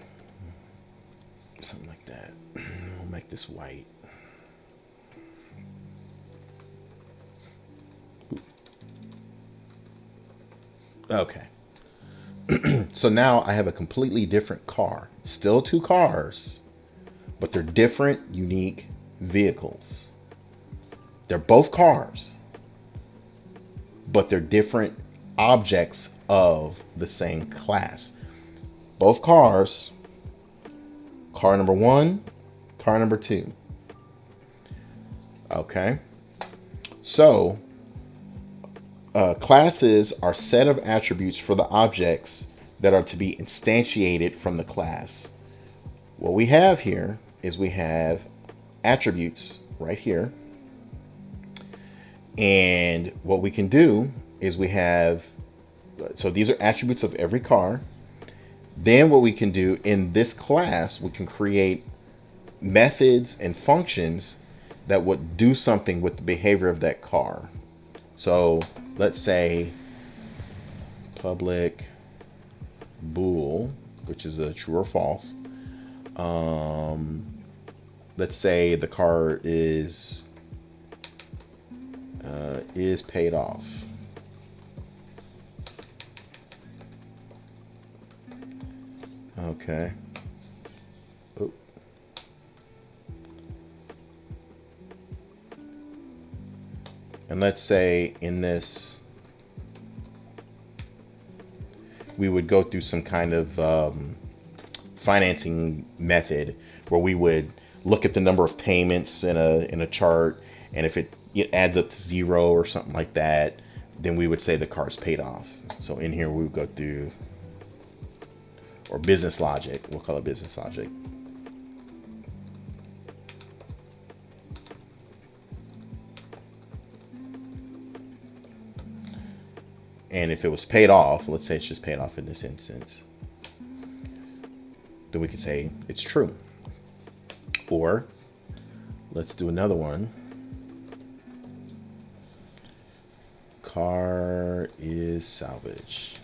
Something like that. We'll make this white. Okay. So now I have a completely different car. Still two cars, but they're different, unique vehicles. They're both cars, but they're different objects of the same class. Both cars, car number one, car number two. Okay. So classes are set of attributes for the objects that are to be instantiated from the class. What we have here is we have attributes right here. And what we can do is we have, so these are attributes of every car. Then what we can do in this class, we can create methods and functions that would do something with the behavior of that car. So let's say public bool, which is a true or false. Let's say the car is paid off. Okay. Oh. And let's say in this, we would go through some kind of financing method where we would look at the number of payments in a chart, and if it adds up to 0 or something like that, then we would say the car's paid off. So in here we would go through, or business logic, we'll call it business logic. And if it was paid off, let's say it's just paid off in this instance, then we could say it's true. Or let's do another one. Car is salvage.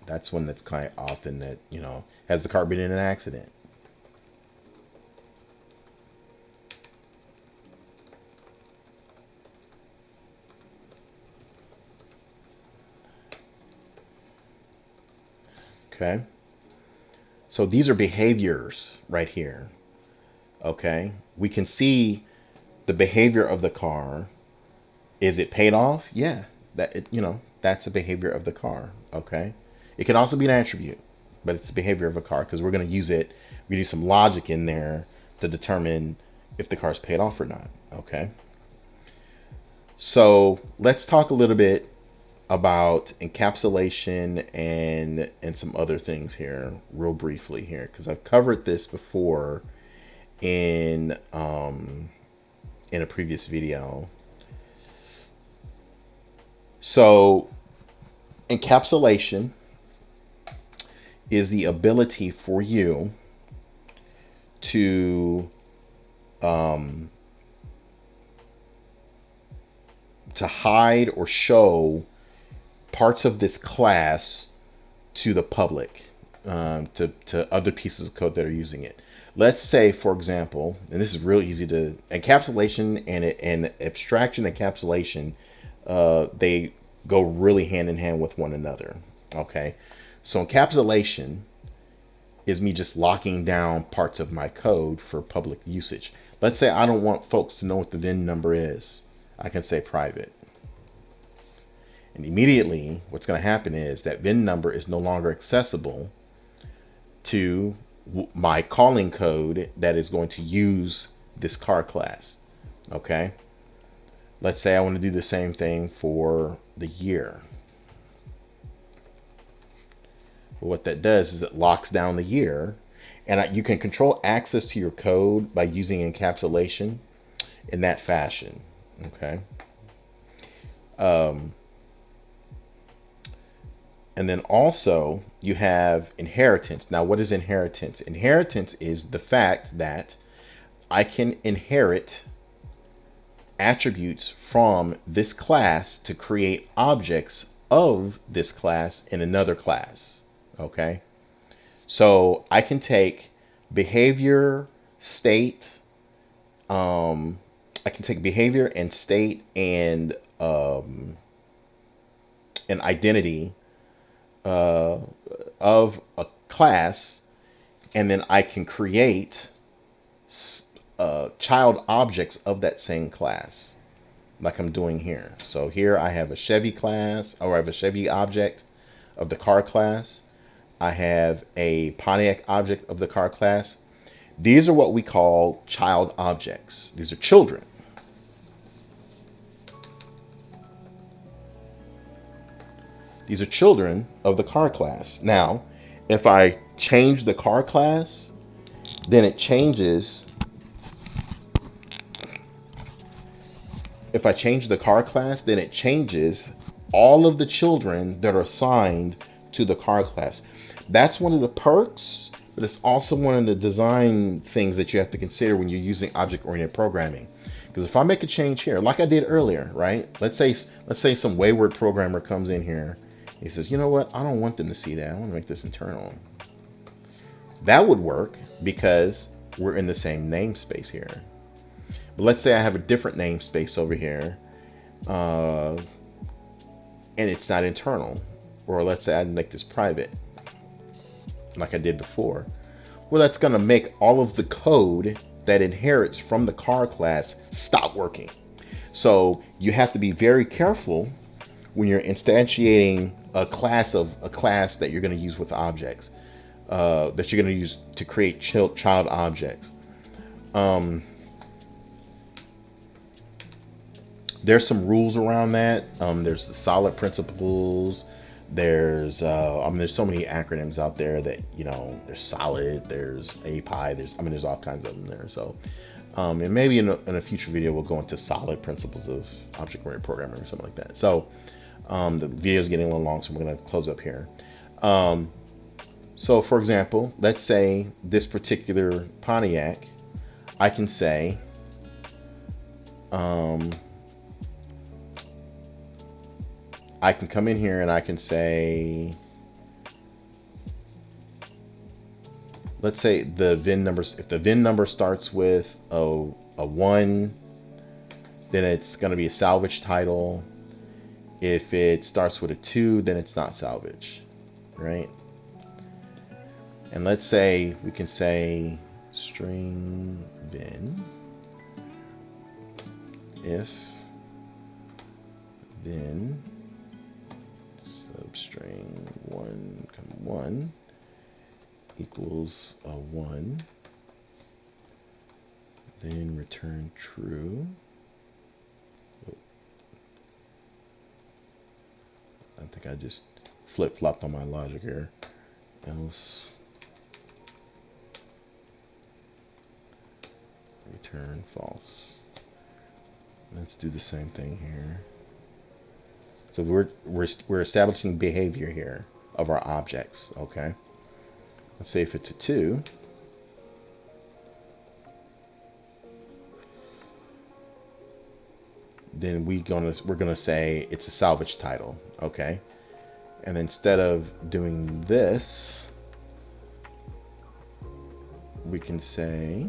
That's one that's quite often that, you know, has the car been in an accident? Okay. So these are behaviors right here. Okay. We can see the behavior of the car. Is it paid off? Yeah. That's a behavior of the car. Okay. It can also be an attribute, but it's the behavior of a car because we're going to use it. We do some logic in there to determine if the car is paid off or not. Okay. So let's talk a little bit about encapsulation and some other things here real briefly here, because I've covered this before in a previous video. So encapsulation is the ability for you to hide or show parts of this class to the public, to other pieces of code that are using it. Let's say, for example, and this is real easy to, encapsulation and abstraction encapsulation, they go really hand in hand with one another. Okay, so encapsulation is me just locking down parts of my code for public usage. Let's say I don't want folks to know what the VIN number is. I can say private. And immediately what's going to happen is that VIN number is no longer accessible to my calling code that is going to use this car class. Okay. Let's say I want to do the same thing for the year. What that does is it locks down the year, and you can control access to your code by using encapsulation in that fashion. Okay. And then also you have inheritance. Now, what is inheritance? Inheritance is the fact that I can inherit attributes from this class to create objects of this class in another class. Okay. So I can take behavior, state, I can take behavior and state and an identity of a class, and then I can create child objects of that same class, like I'm doing here. So here I have a Chevy class, or I have a Chevy object of the car class. I have a Pontiac object of the car class. These are what we call child objects. These are children. These are children of the car class. Now, if I change the car class, then it changes. If I change the car class, then it changes all of the children that are assigned to the car class. That's one of the perks, but it's also one of the design things that you have to consider when you're using object-oriented programming. Because if I make a change here, like I did earlier, right? Let's say some wayward programmer comes in here. He says, you know what? I don't want them to see that. I want to make this internal. That would work because we're in the same namespace here. But let's say I have a different namespace over here, and it's not internal. Or let's say I make this private, like I did before. Well, that's going to make all of the code that inherits from the car class stop working. So you have to be very careful when you're instantiating a class that you're going to use with objects, that you're going to use to create child objects. There's some rules around that. There's the solid principles. There's there's so many acronyms out there that, you know, there's solid, there's API, there's all kinds of them there. So, and maybe in a future video, we'll go into solid principles of object-oriented programming or something like that. So, the video is getting a little long, so we're going to close up here. So for example, let's say this particular Pontiac, I can say, I can come in here and I can say, let's say the VIN numbers, if the VIN number starts with a 1, then it's going to be a salvage title. If it starts with a 2, then it's not salvage, right? And let's say we can say string VIN if VIN substring 1 equals a 1, then return true. I think I just flip-flopped on my logic here. Else return false. Let's do the same thing here. So we're establishing behavior here of our objects. Okay. Let's say if it's a 2. Then we're gonna say it's a salvage title. Okay. And instead of doing this, we can say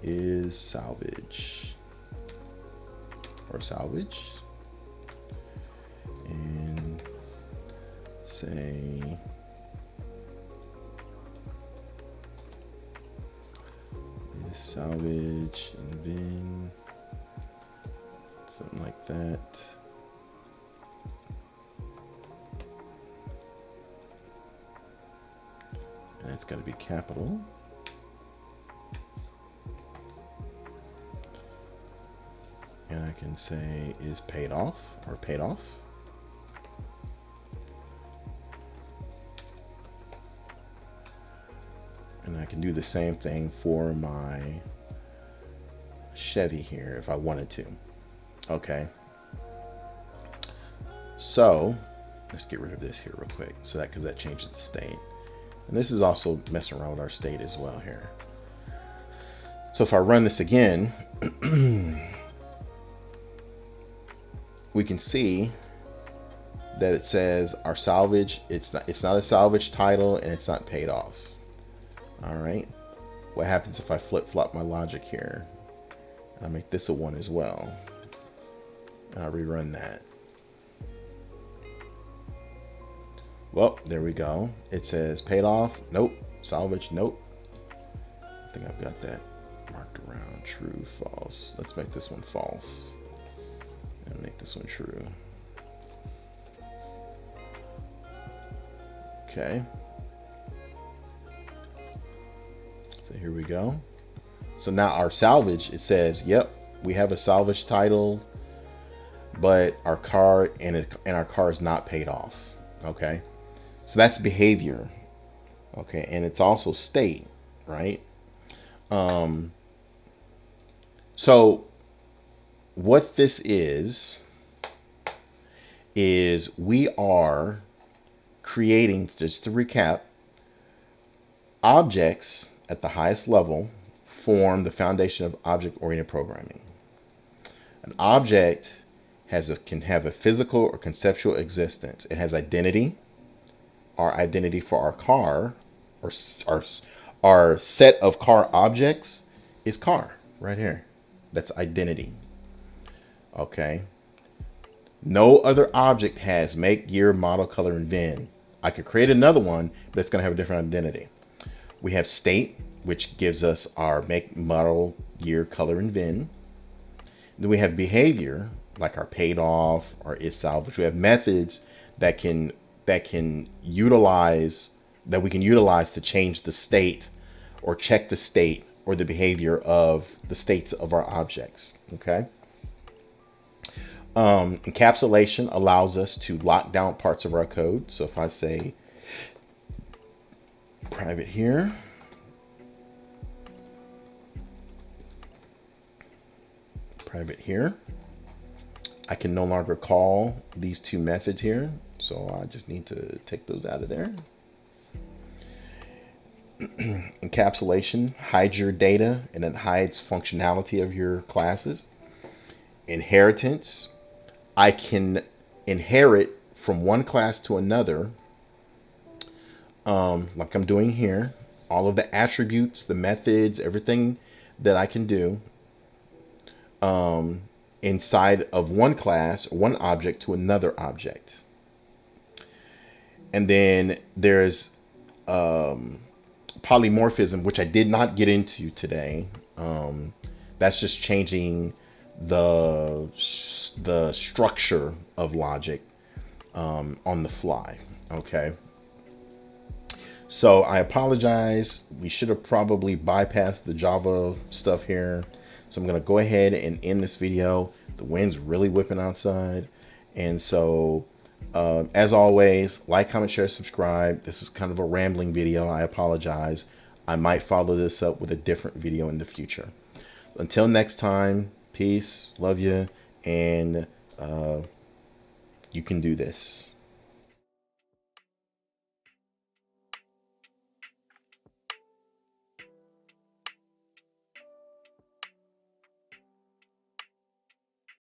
is salvage or salvage, and say is salvage and then something like that. And it's got to be capital. And I can say is paid off or paid off. And I can do the same thing for my Chevy here if I wanted to. Okay. So let's get rid of this here real quick. So because that changes the state. And this is also messing around with our state as well here. So if I run this again, we can see that it says our salvage, it's not a salvage title and it's not paid off. All right. What happens if I flip-flop my logic here? And I make this a 1 as well. And I rerun that. Well, there we go. It says paid off. Nope. Salvage. Nope. I think I've got that marked around. True, false. Let's make this one false. And make this one true. Okay. So here we go. So now our salvage, it says, yep, we have a salvage title, but our car and our car is not paid off. Okay. So that's behavior. Okay. And it's also state, right? So what this is we are creating, just to recap, objects at the highest level form the foundation of object-oriented programming. An object can have a physical or conceptual existence. It has identity. Our identity for our car, or our set of car objects, is car right here. That's identity. Okay. No other object has make, year, model, color, and VIN. I could create another one, but it's going to have a different identity. We have state, which gives us our make, model, year, color, and VIN. Then we have behavior, like our paid off or is salvage. We have methods that we can utilize to change the state or check the state or the behavior of the states of our objects. Okay. Encapsulation allows us to lock down parts of our code. So if I say private here, I can no longer call these two methods here. So I just need to take those out of there. Encapsulation hides your data and it hides functionality of your classes. Inheritance, I can inherit from one class to another, like I'm doing here. All of the attributes, the methods, everything that I can do inside of one class, one object to another object. And then there's polymorphism, which I did not get into today. That's just changing the structure of logic on the fly. Okay. So I apologize. We should have probably bypassed the Java stuff here. So I'm going to go ahead and end this video. The wind's really whipping outside. And so as always, like, comment, share, subscribe. This is kind of a rambling video. I apologize. I might follow this up with a different video in the future. Until next time, peace, love you, and you can do this.